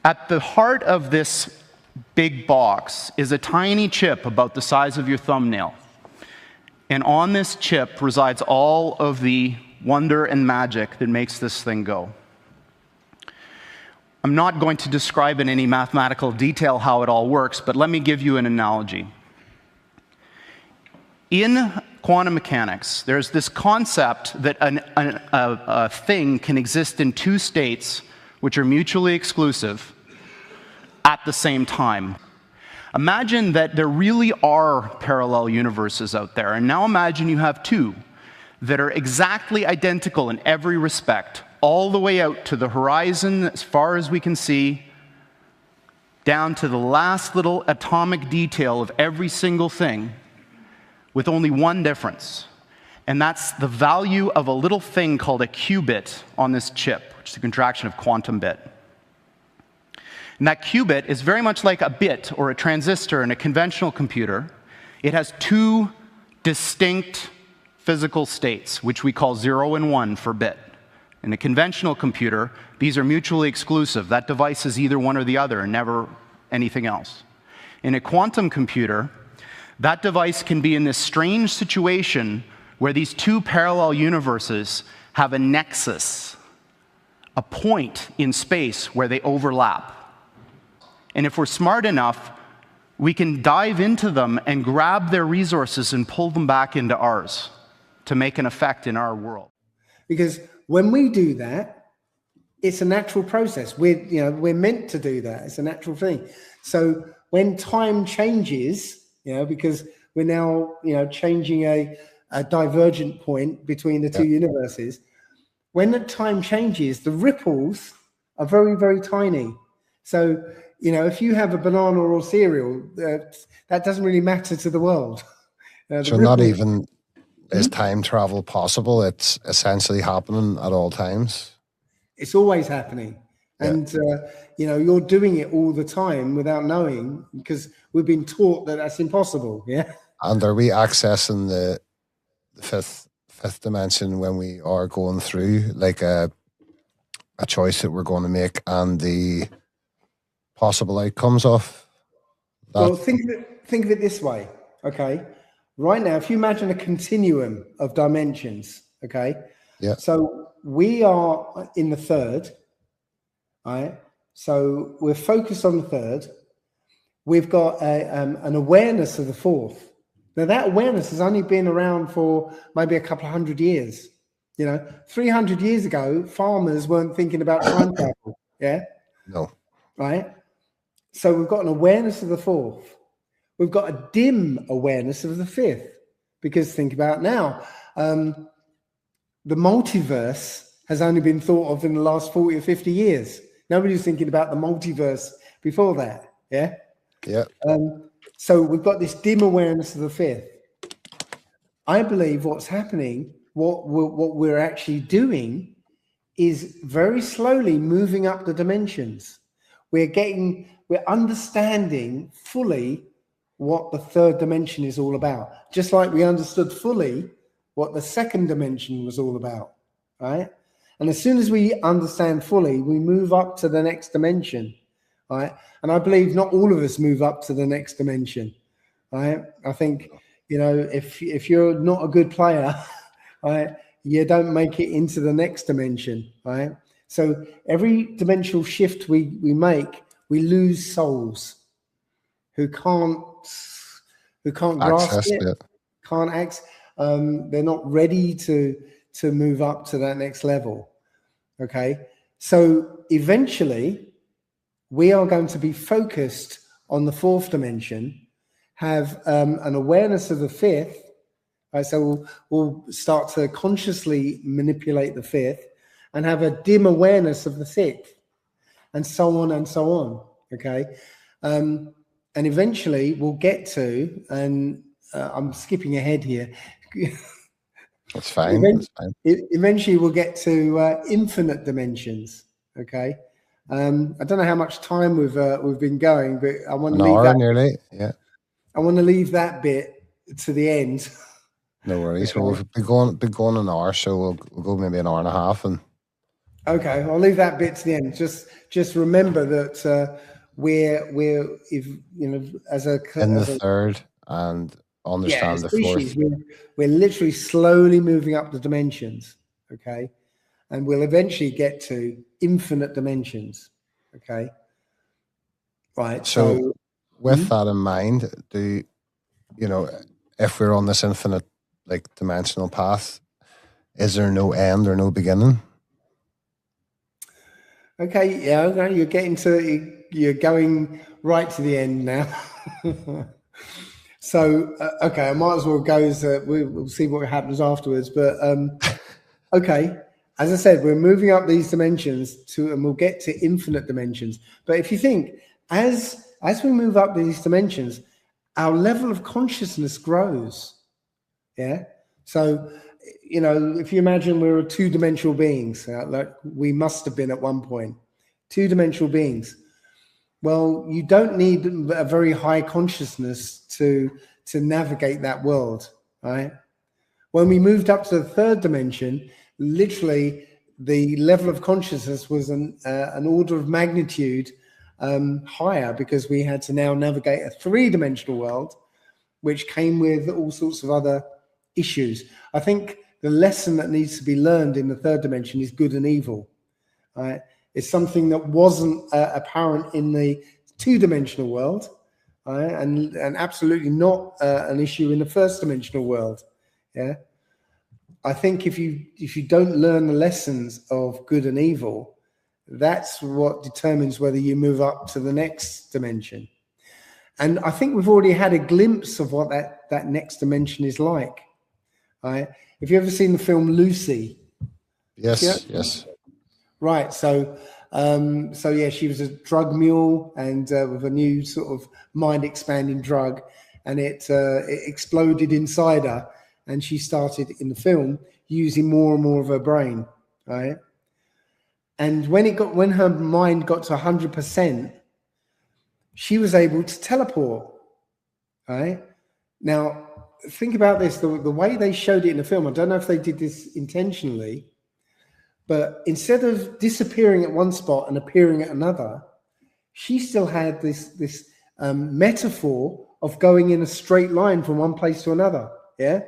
At the heart of this big box is a tiny chip about the size of your thumbnail. And on this chip resides all of the wonder and magic that makes this thing go. I'm not going to describe in any mathematical detail how it all works, but let me give you an analogy. In quantum mechanics, there's this concept that a thing can exist in two states which are mutually exclusive at the same time. Imagine that there really are parallel universes out there, and now imagine you have two that are exactly identical in every respect, all the way out to the horizon as far as we can see, down to the last little atomic detail of every single thing, with only one difference. And that's the value of a little thing called a qubit on this chip, which is a contraction of quantum bit. And that qubit is very much like a bit or a transistor in a conventional computer. It has two distinct physical states, which we call 0 and 1 for bit. In a conventional computer, these are mutually exclusive. That device is either one or the other and never anything else. In a quantum computer, that device can be in this strange situation where these two parallel universes have a nexus, a point in space where they overlap. And if we're smart enough, we can dive into them and grab their resources and pull them back into ours to make an effect in our world. Because when we do that, it's a natural process. We're meant to do that. It's a natural thing. So when time changes, because we're now, changing a divergent point between the two universes, when the time changes, the ripples are very, very tiny. So, if you have a banana or cereal, that doesn't really matter to the world. So not even is time travel possible? It's essentially happening at all times. It's always happening. And, you're doing it all the time without knowing, because we've been taught that that's impossible. Yeah. And are we accessing the fifth dimension when we are going through like a choice that we're going to make and the possible outcomes of that? Well, think of it this way. Okay. Right now, if you imagine a continuum of dimensions, okay? Yeah. So we are in the third, right? So we're focused on the third. We've got an awareness of the fourth. Now that awareness has only been around for maybe a couple of 100 years. 300 years ago, farmers weren't thinking about time travel. Yeah. No. Right. So we've got an awareness of the fourth. We've got a dim awareness of the fifth, because think about now, the multiverse has only been thought of in the last 40 or 50 years. Nobody was thinking about the multiverse before that. Yeah. Yeah. So we've got this dim awareness of the fifth. I believe what's happening, what we're actually doing is very slowly moving up the dimensions. We're understanding fully what the third dimension is all about. Just like we understood fully what the second dimension was all about, right? And as soon as we understand fully, we move up to the next dimension, right? And I believe not all of us move up to the next dimension, right? I think, you know, if you're not a good player, right, you don't make it into the next dimension, right? So every dimensional shift we make, we lose souls who can't grasp it, can't act. They're not ready to move up to that next level. Okay, so eventually we are going to be focused on the fourth dimension, have an awareness of the fifth. Right, so we'll start to consciously manipulate the fifth and have a dim awareness of the sixth, and so on and so on. Okay, and eventually we'll get to, and I'm skipping ahead here. That's fine. That's fine. Eventually we'll get to infinite dimensions. Okay, I don't know how much time we've been going, but I want to leave that nearly. Yeah, I want to leave that bit to the end. No worries. Okay. Well, we've been going an hour, so we'll go maybe an hour and a half. And okay, I'll leave that bit to the end. Just remember that we're if you know as a third and understand the species, fourth. We're literally slowly moving up the dimensions. Okay, and we'll eventually get to infinite dimensions. Okay, right. So with that in mind, if we're on this infinite dimensional path, is there no end or no beginning? Okay, yeah, okay. You're going right to the end now. So okay, I might as well go. We'll see what happens afterwards. But okay, as I said, we're moving up these dimensions and we'll get to infinite dimensions. But if you think as we move up these dimensions, our level of consciousness grows. Yeah. So, if you imagine we're two-dimensional beings, like we must have been at one point, two-dimensional beings. Well, you don't need a very high consciousness to navigate that world, right? When we moved up to the third dimension, literally the level of consciousness was an order of magnitude higher, because we had to now navigate a three-dimensional world, which came with all sorts of other issues. I think the lesson that needs to be learned in the third dimension is good and evil. Right? It's something that wasn't apparent in the two-dimensional world, right? and absolutely not an issue in the first dimensional world. Yeah, I think if you don't learn the lessons of good and evil, that's what determines whether you move up to the next dimension. And I think we've already had a glimpse of what that next dimension is like. Right? Have you ever seen the film Lucy? Yes, yes. Right. So yeah, she was a drug mule, and with a new sort of mind-expanding drug, and it exploded inside her, and she started in the film using more and more of her brain. Right. And when her mind got to 100%, she was able to teleport. Right. Now, think about this, the way they showed it in the film, I don't know if they did this intentionally, but instead of disappearing at one spot and appearing at another, she still had this metaphor of going in a straight line from one place to another. Yeah.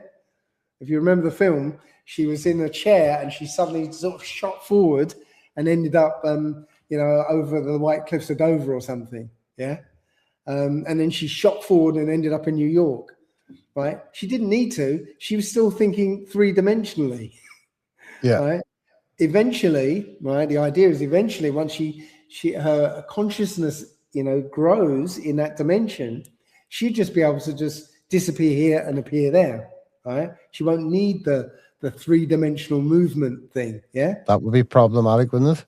If you remember the film, she was in a chair and she suddenly sort of shot forward and ended up, over the White Cliffs of Dover or something. Yeah. And then she shot forward and ended up in New York. Right? She didn't need to. She was still thinking three-dimensionally. Yeah. Right? Eventually, right? The idea is eventually, once her consciousness, grows in that dimension, she'd just be able to just disappear here and appear there. Right? She won't need the the three-dimensional movement thing. Yeah, That would be problematic, wouldn't it?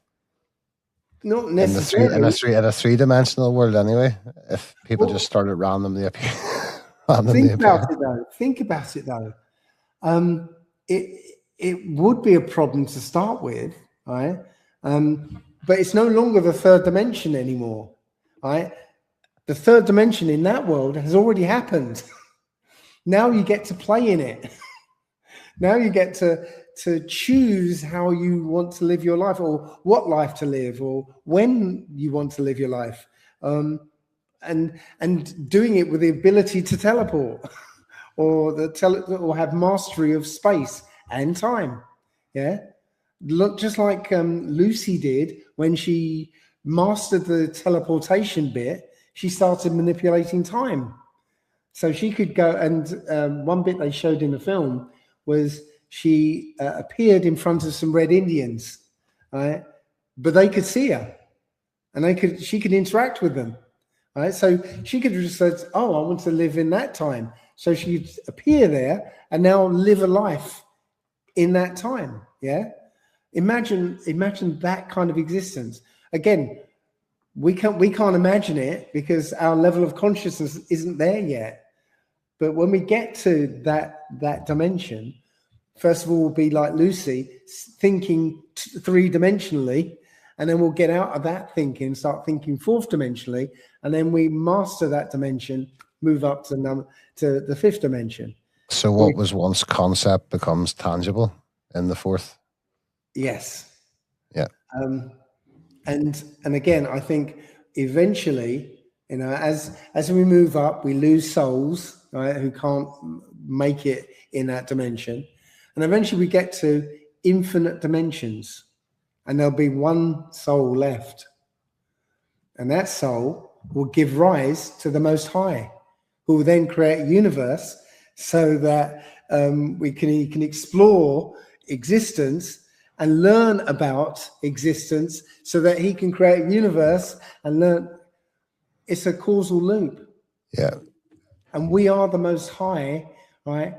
not necessarily In a three-dimensional world, anyway. If people just started randomly appear, Think about it though. Think about it though. It would be a problem to start with, right? But it's no longer the third dimension anymore, right? The third dimension in that world has already happened. Now you get to play in it. Now you get to choose how you want to live your life, or what life to live, or when you want to live your life. And doing it with the ability to teleport or have mastery of space and time. Yeah. Look, just like Lucy did when she mastered the teleportation bit, she started manipulating time. So she could go, and one bit they showed in the film was she appeared in front of some Red Indians, right? But they could see her, and she could interact with them, right? So she could have just said, "Oh, I want to live in that time." So she'd appear there and now live a life in that time. Yeah, imagine that kind of existence. Again, we can't imagine it because our level of consciousness isn't there yet. But when we get to that dimension, first of all, we'll be like Lucy, thinking three-dimensionally, and then we'll get out of that thinking, start thinking fourth-dimensionally, and then we master that dimension, move up to the fifth dimension. So what was once concept becomes tangible in the fourth? Yes. Yeah. And again, I think eventually, you know, as we move up, we lose souls, right, who can't make it in that dimension. And eventually we get to infinite dimensions, and there'll be one soul left. And that soul will give rise to the Most High, who will then create a universe so that he can explore existence and learn about existence so that he can create a universe and learn. It's a causal loop. Yeah. And we are the Most High, right?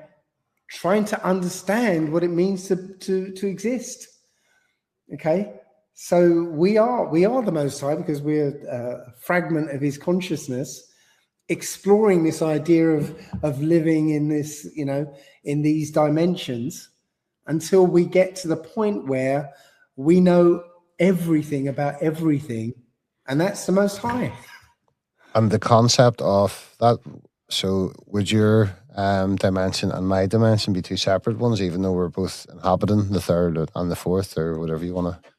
Trying to understand what it means to exist. Okay. So we are the Most High because we're a fragment of his consciousness, exploring this idea of living in this, you know, in these dimensions, until we get to the point where we know everything about everything, and that's the Most High. And the concept of that, so would your dimension and my dimension be two separate ones, even though we're both inhabiting the third and the fourth, or whatever you want to?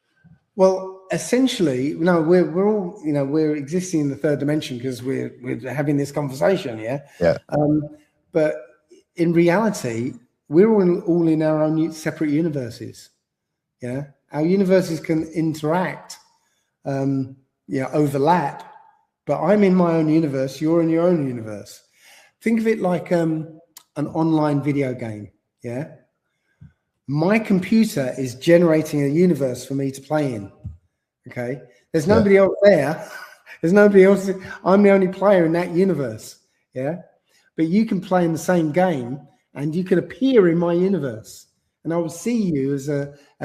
Well, essentially, no, we're all, you know, we're existing in the third dimension because we're having this conversation, yeah. Yeah. But in reality, we're all in our own separate universes. Yeah, our universes can interact, overlap. But I'm in my own universe. You're in your own universe. Think of it like an online video game. Yeah. My computer is generating a universe for me to play in. Okay. There's nobody else there. There's nobody else. I'm the only player in that universe. Yeah. But you can play in the same game and you can appear in my universe and I will see you as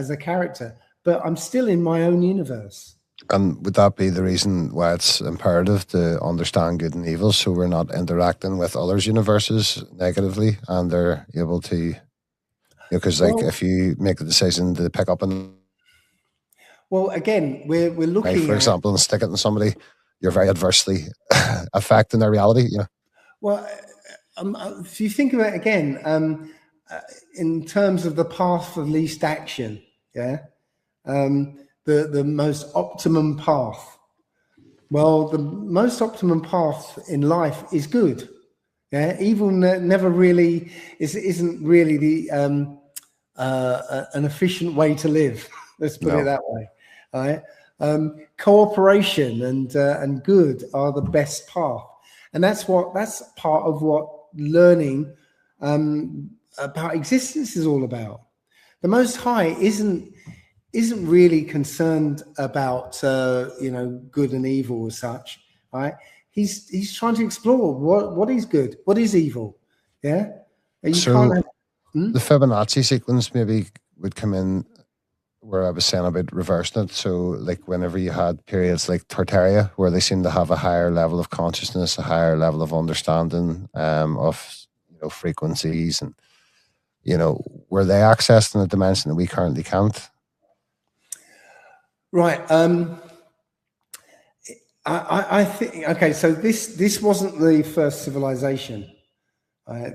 a character, but I'm still in my own universe. And would that be the reason why it's imperative to understand good and evil, so we're not interacting with others' universes negatively, and they're able to, because if you make a decision to pick up and, well, again, we're looking for example, and stick it in somebody, you're very adversely affecting their reality. Yeah. Well, if you think about it again, in terms of the path of least action, yeah. The most optimum path. Well, the most optimum path in life is good. Yeah, evil never really isn't really the an efficient way to live. Let's put it that way. All right. Cooperation and good are the best path, and that's part of what learning about existence is all about. The Most High isn't really concerned about good and evil as such, right? He's trying to explore what is good, what is evil. Yeah, The Fibonacci sequence maybe would come in where I was saying about reversing it. So, like, whenever you had periods like Tartaria, where they seem to have a higher level of consciousness, a higher level of understanding of frequencies, and were they accessed in a dimension that we currently can't? Right. I think, okay, so this wasn't the first civilization.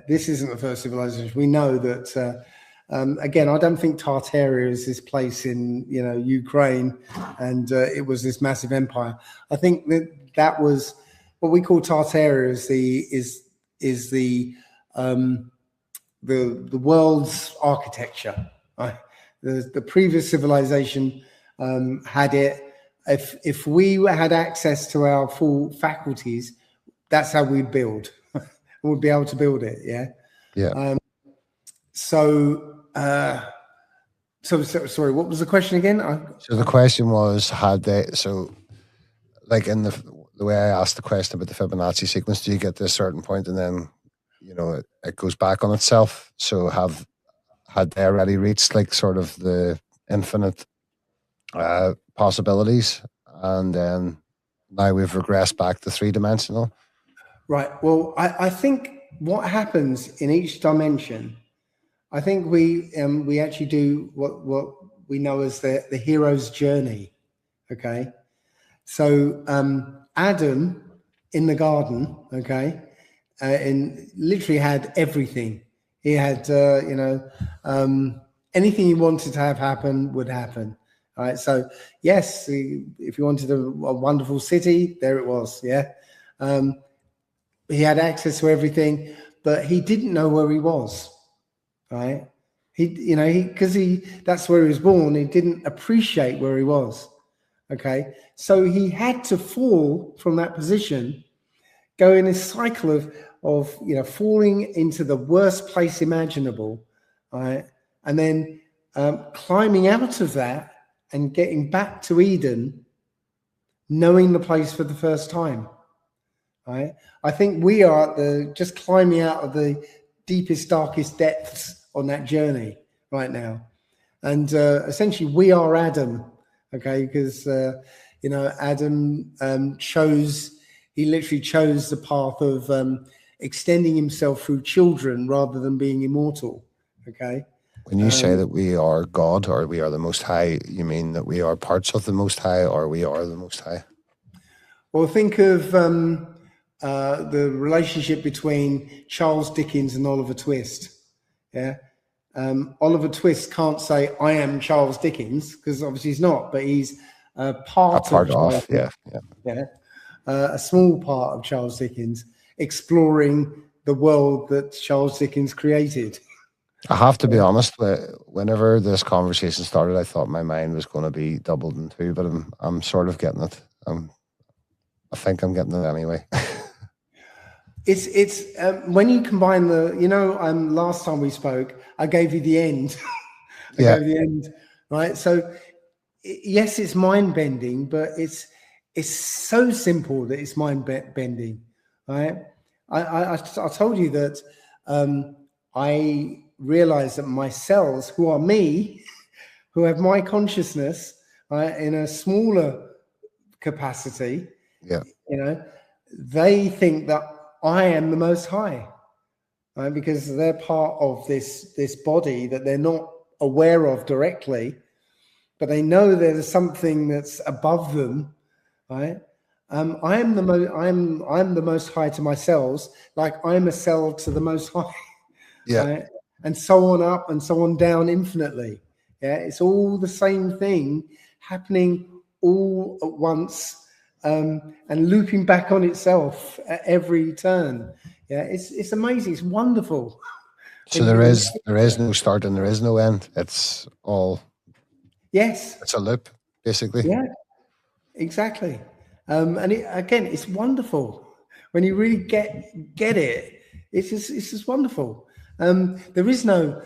This isn't the first civilization. We know that, again, I don't think Tartaria is this place in, Ukraine, and it was this massive empire. I think that was what we call Tartaria is the world's architecture. Right? The previous civilization had it. If we had access to our full faculties, that's how we'd build. We'd be able to build it. Yeah. Yeah. So sorry, what was the question again? So the question was, had they, so like in the way I asked the question about the Fibonacci sequence, do you get to a certain point and then, it goes back on itself? So had they already reached like sort of the infinite possibilities, and then now we've regressed back to three-dimensional? Right. Well, I think what happens in each dimension, I think we actually do what we know as the hero's journey. Okay. So Adam in the garden, okay, and literally had everything. He had anything he wanted to have happen would happen. All right. So yes, if you wanted a wonderful city, there it was. Yeah. He had access to everything, but he didn't know where he was. Right. Because that's where he was born. He didn't appreciate where he was. Okay. So he had to fall from that position, go in a cycle of falling into the worst place imaginable. Right. And then climbing out of that and getting back to Eden, knowing the place for the first time. Right? I think we are just climbing out of the deepest, darkest depths on that journey right now. And essentially we are Adam, okay? Because, Adam he literally chose the path of extending himself through children rather than being immortal, okay? When you say that we are God or we are the Most High, you mean that we are parts of the Most High, or we are the Most High? Well, think of the relationship between Charles Dickens and Oliver Twist. Yeah, Oliver Twist can't say I am Charles Dickens, because obviously he's not, but he's part of a small part of Charles Dickens, exploring the world that Charles Dickens created. I have to be honest, whenever this conversation started, I thought my mind was going to be doubled in two, but I'm sort of getting it. I think I'm getting it anyway. It's when you combine last time we spoke, I gave you the end. I gave the end, right? So yes, it's mind bending, but it's so simple that it's mind bending, right? I told you that I realized that my cells, who are me, who have my consciousness, right, in a smaller capacity, they think that I am the Most High, right? Because they're part of this body that they're not aware of directly, but they know there's something that's above them, right? I'm the Most High to my cells, like I'm a cell to the Most High, right? And so on up and so on down infinitely. Yeah, it's all the same thing happening all at once, and looping back on itself at every turn. Yeah, it's amazing. It's wonderful. So there is no start and there is no end. It's all it's a loop, basically. Yeah, exactly. And it's wonderful when you really get it. It's just wonderful. There is no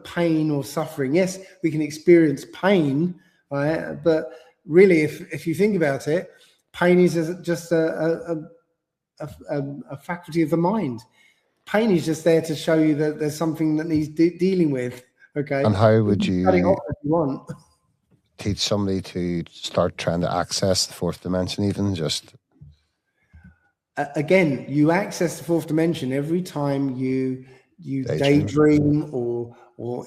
pain or suffering. Yes, we can experience pain, right? But really, if you think about it, pain is just a faculty of the mind. pain is just there to show you that there's something that needs dealing with. Okay. And how would you cut it you off if you want? teach somebody to start trying to access the fourth dimension, even just? Again, you access the fourth dimension every time you daydream or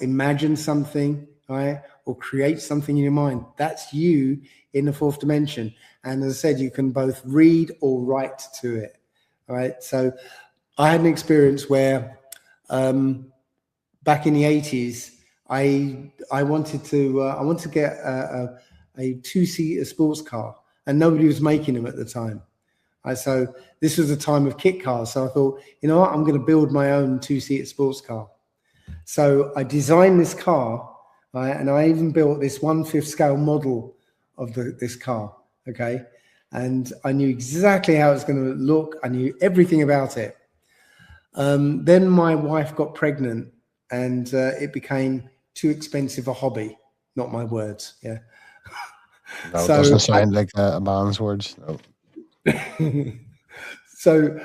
imagine something, right? Or create something in your mind. That's you in the fourth dimension. And as I said, you can both read or write to it, right? So I had an experience where back in the 80s, I wanted to get a two-seater sports car, and nobody was making them at the time. So this was the time of kit cars. So I thought, you know what, I'm going to build my own two-seater sports car. So I designed this car, right, and I even built this 1/5 scale model of this car, okay? And I knew exactly how it was going to look. I knew everything about it. Then my wife got pregnant, and it became too expensive a hobby. Not my words, yeah. No, so, it doesn't sound like a man's words, no. So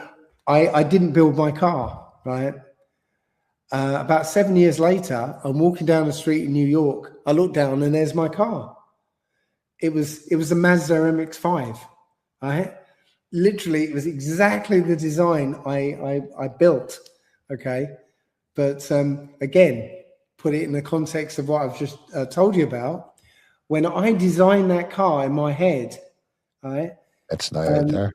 I didn't build my car, right? About 7 years later, I'm walking down the street in New York. I look down and there's my car. It was a Mazda MX-5, right? Literally, it was exactly the design I built, okay? But again, put it in the context of what I've just told you about. When I designed that car in my head, right? It's now out there.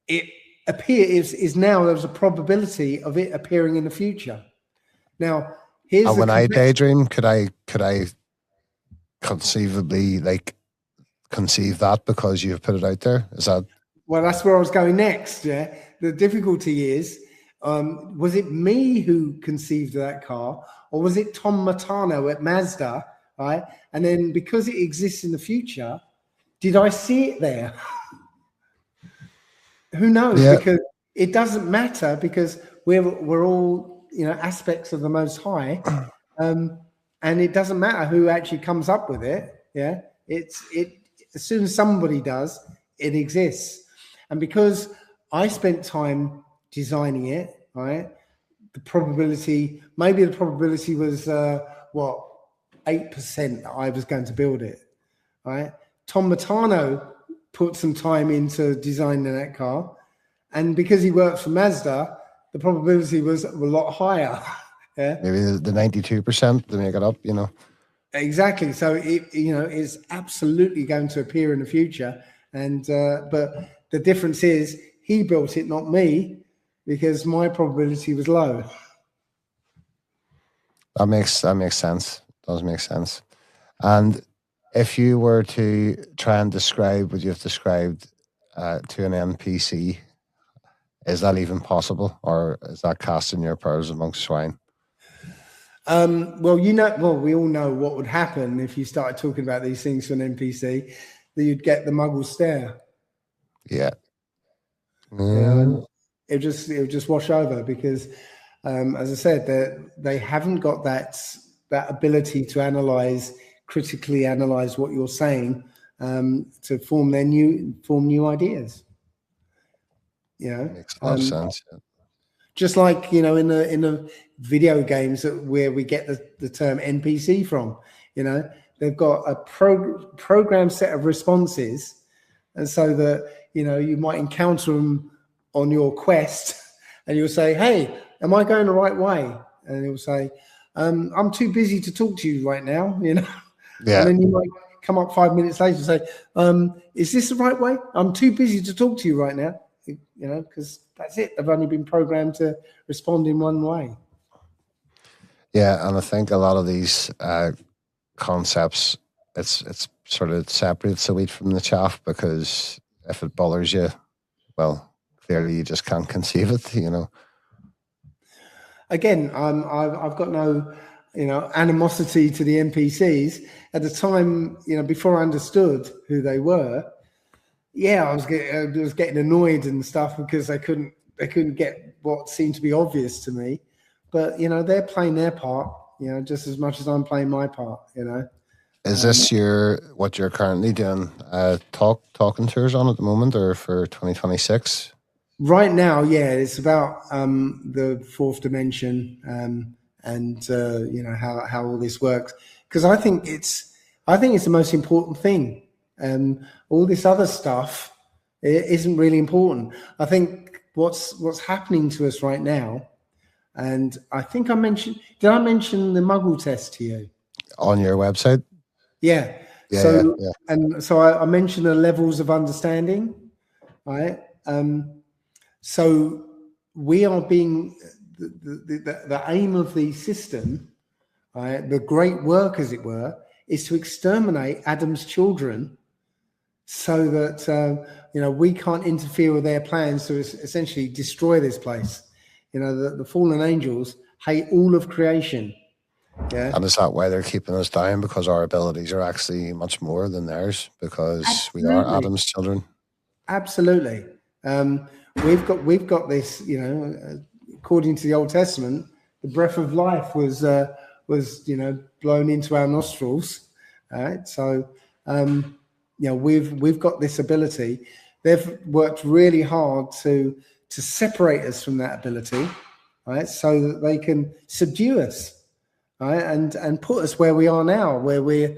It appears now there's a probability of it appearing in the future. Now, here's and when I daydream, could I conceivably conceive that because you've put it out there? Is that? Well, that's where I was going next. Yeah, the difficulty is, was it me who conceived that car, or was it Tom Matano at Mazda? Right, and then because it exists in the future, did I see it there? Who knows? Yeah. Because it doesn't matter, because we're all, you know, aspects of the Most High, and it doesn't matter who actually comes up with it. Yeah, it as soon as somebody does, it exists. And because I spent time designing it, right, the probability was what, 8% that I was going to build it, right? Tom Matano put some time into designing that car, and because he worked for Mazda, the probability was a lot higher. Yeah, maybe the 92% to make it up, you know. Exactly. So it, you know, is absolutely going to appear in the future, and but the difference is he built it, not me, because my probability was low. That makes sense. Does make sense. And if you were to try and describe what you've described to an NPC, is that even possible, or is that casting your pearls amongst swine? Well, we all know what would happen if you started talking about these things to an NPC, that you'd get the muggle stare. Yeah. It would just wash over, because, as I said, they haven't got that ability to critically analyze what you're saying, to form new ideas. You know, makes a lot of sense. Yeah. Just like, you know, in the video games where we get the term NPC from, you know, they've got a programmed set of responses, and so that, you know, you might encounter them on your quest, and you'll say, "Hey, am I going the right way?" And he'll say, "I'm too busy to talk to you right now," you know. Yeah. And then you might come up 5 minutes later and say, "Is this the right way? I'm too busy to talk to you right now." You know, because that's it. They've only been programmed to respond in one way. Yeah, and I think a lot of these concepts, it's sort of separates the wheat from the chaff, because if it bothers you, well, clearly you just can't conceive it, you know. Again, I've got no, you know, animosity to the NPCs. At the time, you know, before I understood who they were, yeah, I was getting annoyed and stuff, because they couldn't get what seemed to be obvious to me. But, you know, they're playing their part, you know, just as much as I'm playing my part, you know. Is this what you're currently doing? Talking tours on at the moment, or for 2026? Right now, yeah, it's about the fourth dimension and you know how all this works. Because I think it's the most important thing. All this other stuff isn't really important. I think what's happening to us right now, and I think did I mention the Muggle test to you? On your website? Yeah. And so I mentioned the levels of understanding, right? So we are being the aim of the system, right? The great work, as it were, is to exterminate Adam's children, so that you know, we can't interfere with their plans to essentially destroy this place. You know, the fallen angels hate all of creation. Yeah. And is that why they're keeping us down? Because our abilities are actually much more than theirs, because Absolutely. we are Adam's children. Absolutely. We've got this, you know, according to the Old Testament, the breath of life was you know, blown into our nostrils. Right? So you know, we've got this ability. They've worked really hard to separate us from that ability, right? So that they can subdue us. Right, and put us where we are now, where we're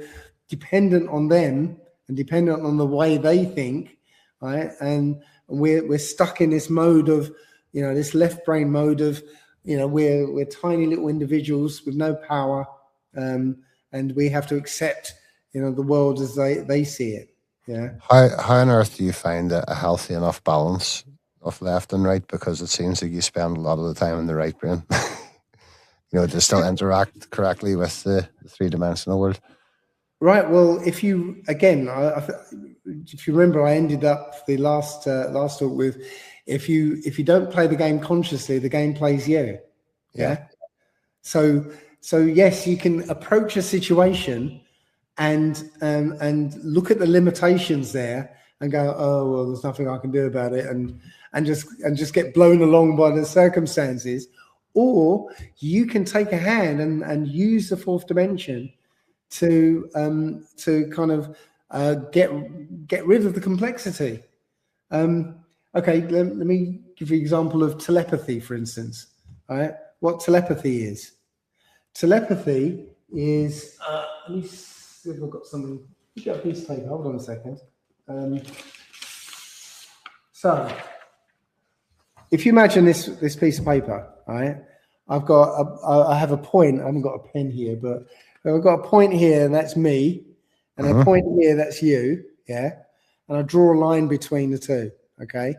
dependent on them and dependent on the way they think, right? And we're stuck in this mode of, you know, this left brain mode of, you know, we're tiny little individuals with no power, and we have to accept, you know, the world as they see it. Yeah. How on earth do you find a healthy enough balance of left and right? Because it seems like you spend a lot of the time in the right brain. You know, to still interact correctly with the three-dimensional world. Right. Well, if you if you remember, I ended up the last talk with, if you don't play the game consciously, the game plays you. Yeah. So yes, you can approach a situation and look at the limitations there and go, oh well, there's nothing I can do about it, and just get blown along by the circumstances. Or you can take a hand and use the fourth dimension to kind of get rid of the complexity. Okay, let me give you an example of telepathy, for instance. All right, what telepathy is? Telepathy is. Let me see if I've got something. You got a piece of paper. Hold on a second. So, if you imagine this piece of paper, right? I have a point. I haven't got a pen here, but I've got a point here, and that's me, and a point here, that's you. Yeah, and I draw a line between the two. Okay,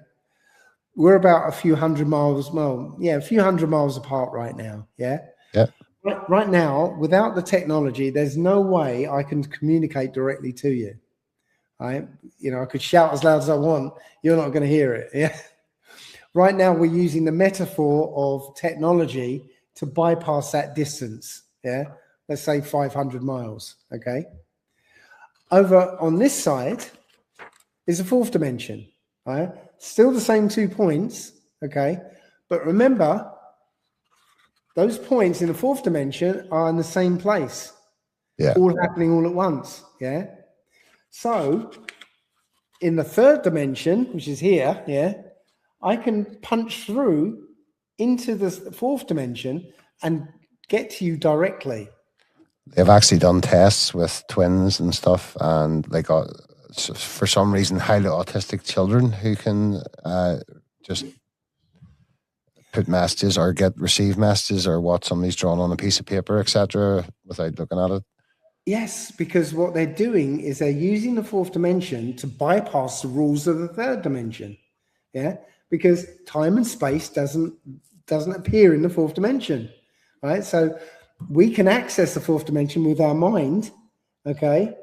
we're about a few hundred miles apart right now. Yeah. Yeah. Right now, without the technology, there's no way I can communicate directly to you. Right? You know, I could shout as loud as I want. You're not going to hear it. Yeah. Right now, we're using the metaphor of technology to bypass that distance. Yeah, let's say 500 miles. Okay. Over on this side is a fourth dimension. Right, still the same 2 points. Okay, but remember, those points in the fourth dimension are in the same place. Yeah, all happening all at once. Yeah. So, in the third dimension, which is here, yeah, I can punch through into the fourth dimension and get to you directly. They've actually done tests with twins and stuff, and they got, for some reason, highly autistic children who can just put messages or receive messages or what somebody's drawn on a piece of paper, etc., without looking at it. Yes, because what they're doing is they're using the fourth dimension to bypass the rules of the third dimension. Yeah. Because time and space doesn't appear in the fourth dimension, right? So we can access the fourth dimension with our mind, okay?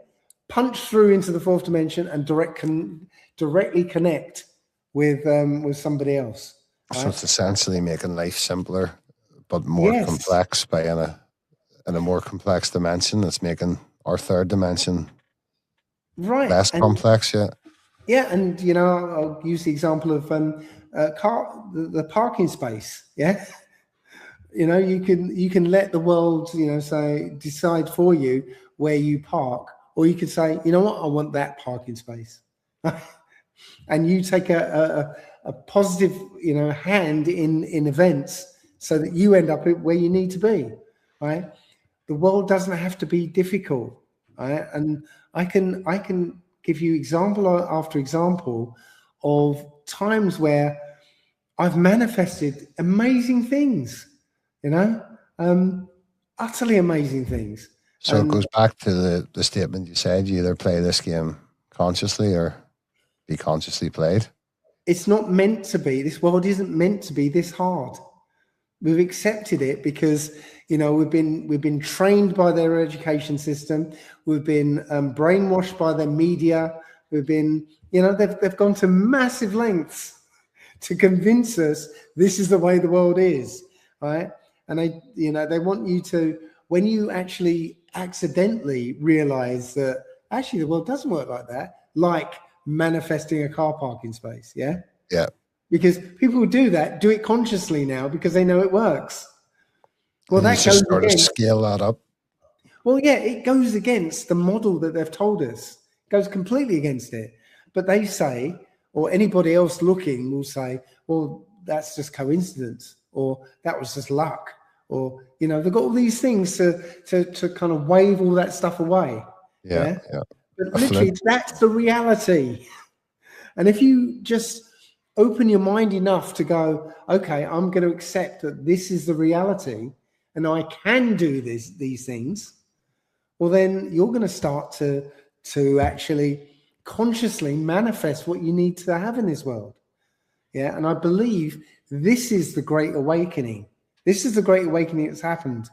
Punch through into the fourth dimension and directly connect with somebody else. Right? So it's essentially making life simpler, but more complex in a more complex dimension. It's making our third dimension less complex. Yeah. Yeah, and you know, I'll use the example of the parking space. Yeah, you know, you can let the world, you know, decide for you where you park, or you could say, you know what, I want that parking space, and you take a positive, hand in events so that you end up where you need to be, right? The world doesn't have to be difficult, right? And I can give you example after example of times where I've manifested amazing things, utterly amazing things. So it goes back to the statement you said, you either play this game consciously or be consciously played. It's not meant to be. This world isn't meant to be this hard. We've accepted it because, we've been trained by their education system. We've been brainwashed by their media. We've been, they've gone to massive lengths to convince us this is the way the world is, right? And they want you to, when you actually accidentally realize that actually the world doesn't work like that, like manifesting a car parking space, yeah? Yeah. Because people who do it consciously now because they know it works. Well, that goes goes against, scale that up. Well, yeah, it goes against the model that they've told us. It goes completely against it. But they say, or anybody else looking will say, well, that's just coincidence, or that was just luck, or they've got all these things to kind of wave all that stuff away. Yeah. But literally, that's the reality. And if you just open your mind enough to go, okay, I'm going to accept that this is the reality and I can do these things, well, then you're going to start to actually consciously manifest what you need to have in this world. Yeah. And I believe this is the Great Awakening. This is the Great Awakening that's happened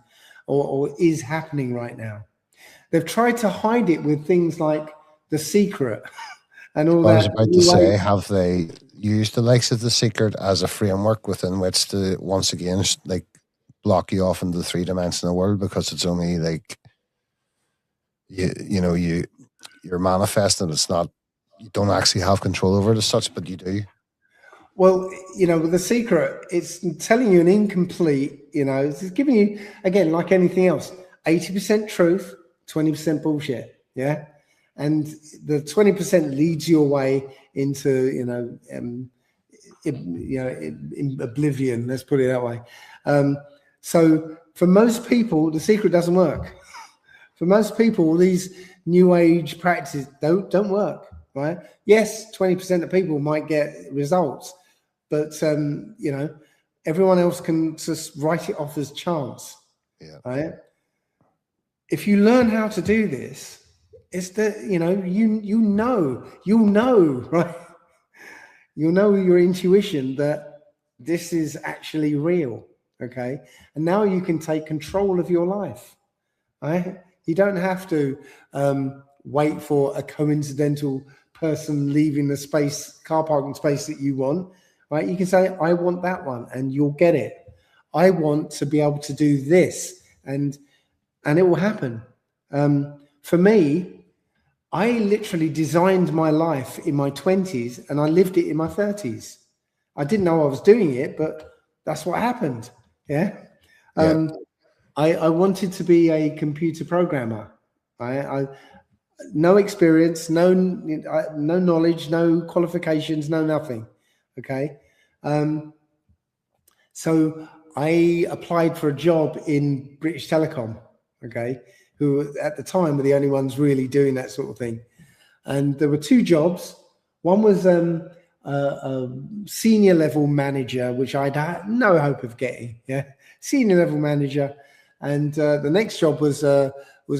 or is happening right now. They've tried to hide it with things like The Secret and all that. I was about to say, have they used the likes of The Secret as a framework within which to once again block you off into the three-dimensional world because it's only you're manifesting. It's not, you don't actually have control over it as such, but you do. Well, with The Secret, it's telling you an incomplete, it's giving you, again, like anything else, 80% truth, 20% bullshit. Yeah. And the 20% leads you away into, in oblivion, let's put it that way. So for most people, The Secret doesn't work. For most people, these new age practices don't work, right? Yes, 20% of people might get results, but everyone else can just write it off as chance. Yeah. Right? If you learn how to do this, it's that you'll know, right? You'll know your intuition that this is actually real. Okay. And now you can take control of your life. Right? You don't have to wait for a coincidental person leaving the car parking space that you want. Right? You can say, I want that one, and you'll get it. I want to be able to do this, and it will happen. For me, I literally designed my life in my 20s and I lived it in my 30s. I didn't know I was doing it, but that's what happened. Yeah. I wanted to be a computer programmer. I no experience, no knowledge, no qualifications, no nothing. Okay. So I applied for a job in British Telecom. Okay. Who at the time were the only ones really doing that sort of thing. And there were two jobs. One was a senior level manager, which I'd had no hope of getting. Yeah. Senior level manager. And the next job was a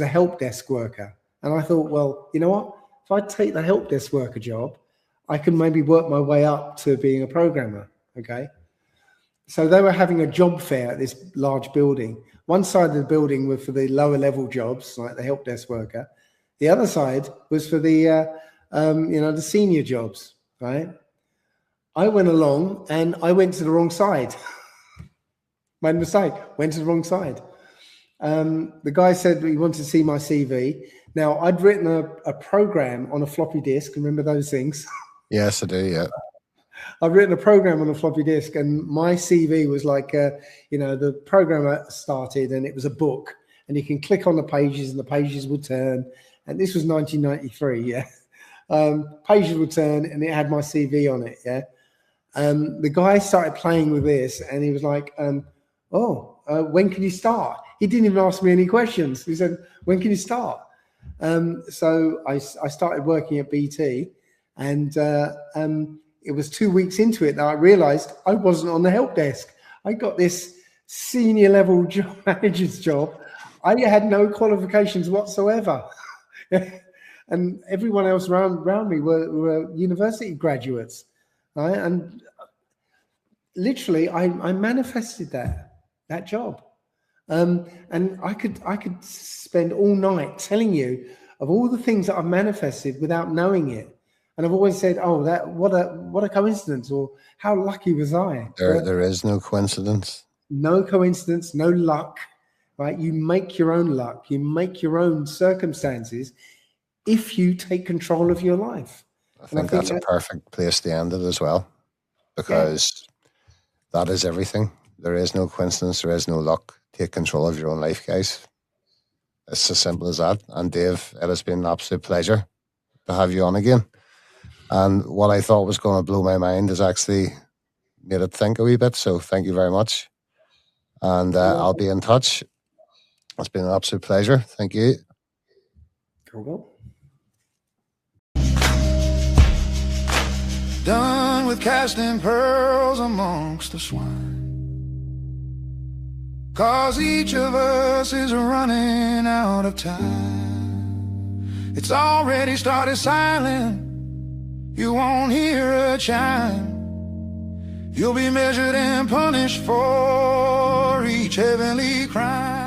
help desk worker. And I thought, well, you know what? If I take the help desk worker job, I can maybe work my way up to being a programmer. Okay. So they were having a job fair at this large building. One side of the building was for the lower level jobs, like the help desk worker. The other side was for the, the senior jobs, right? I went along and I went to the wrong side. My mistake, went to the wrong side. The guy said he wanted to see my CV. Now, I'd written a program on a floppy disk. Remember those things? Yes, I do, yeah. I've written a program on a floppy disk, and my CV was like, the programmer started, and it was a book, and you can click on the pages, and the pages would turn. And this was 1993, yeah. Pages would turn, and it had my CV on it, yeah. the guy started playing with this, and he was like, when can you start? He didn't even ask me any questions. He said, when can you start? So I started working at BT, and it was 2 weeks into it that I realized I wasn't on the help desk. I got this senior level manager's job. I had no qualifications whatsoever. And everyone else around me were university graduates. Right? And literally, I manifested that job. And I could spend all night telling you of all the things that I've manifested without knowing it. And I've always said, "Oh, what a coincidence!" or "How lucky was I?" There is no coincidence. No coincidence, no luck. Right? You make your own luck. You make your own circumstances if you take control of your life. I think that's a perfect place to end it as well, because that is everything. There is no coincidence. There is no luck. Take control of your own life, guys. It's as simple as that. And Dave, it has been an absolute pleasure to have you on again. And what I thought was going to blow my mind has actually made it think a wee bit. So thank you very much. And I'll be in touch. It's been an absolute pleasure. Thank you. Cool. Done with casting pearls amongst the swine, 'cause each of us is running out of time. It's already started silent. You won't hear a chime. You'll be measured and punished for each heavenly crime.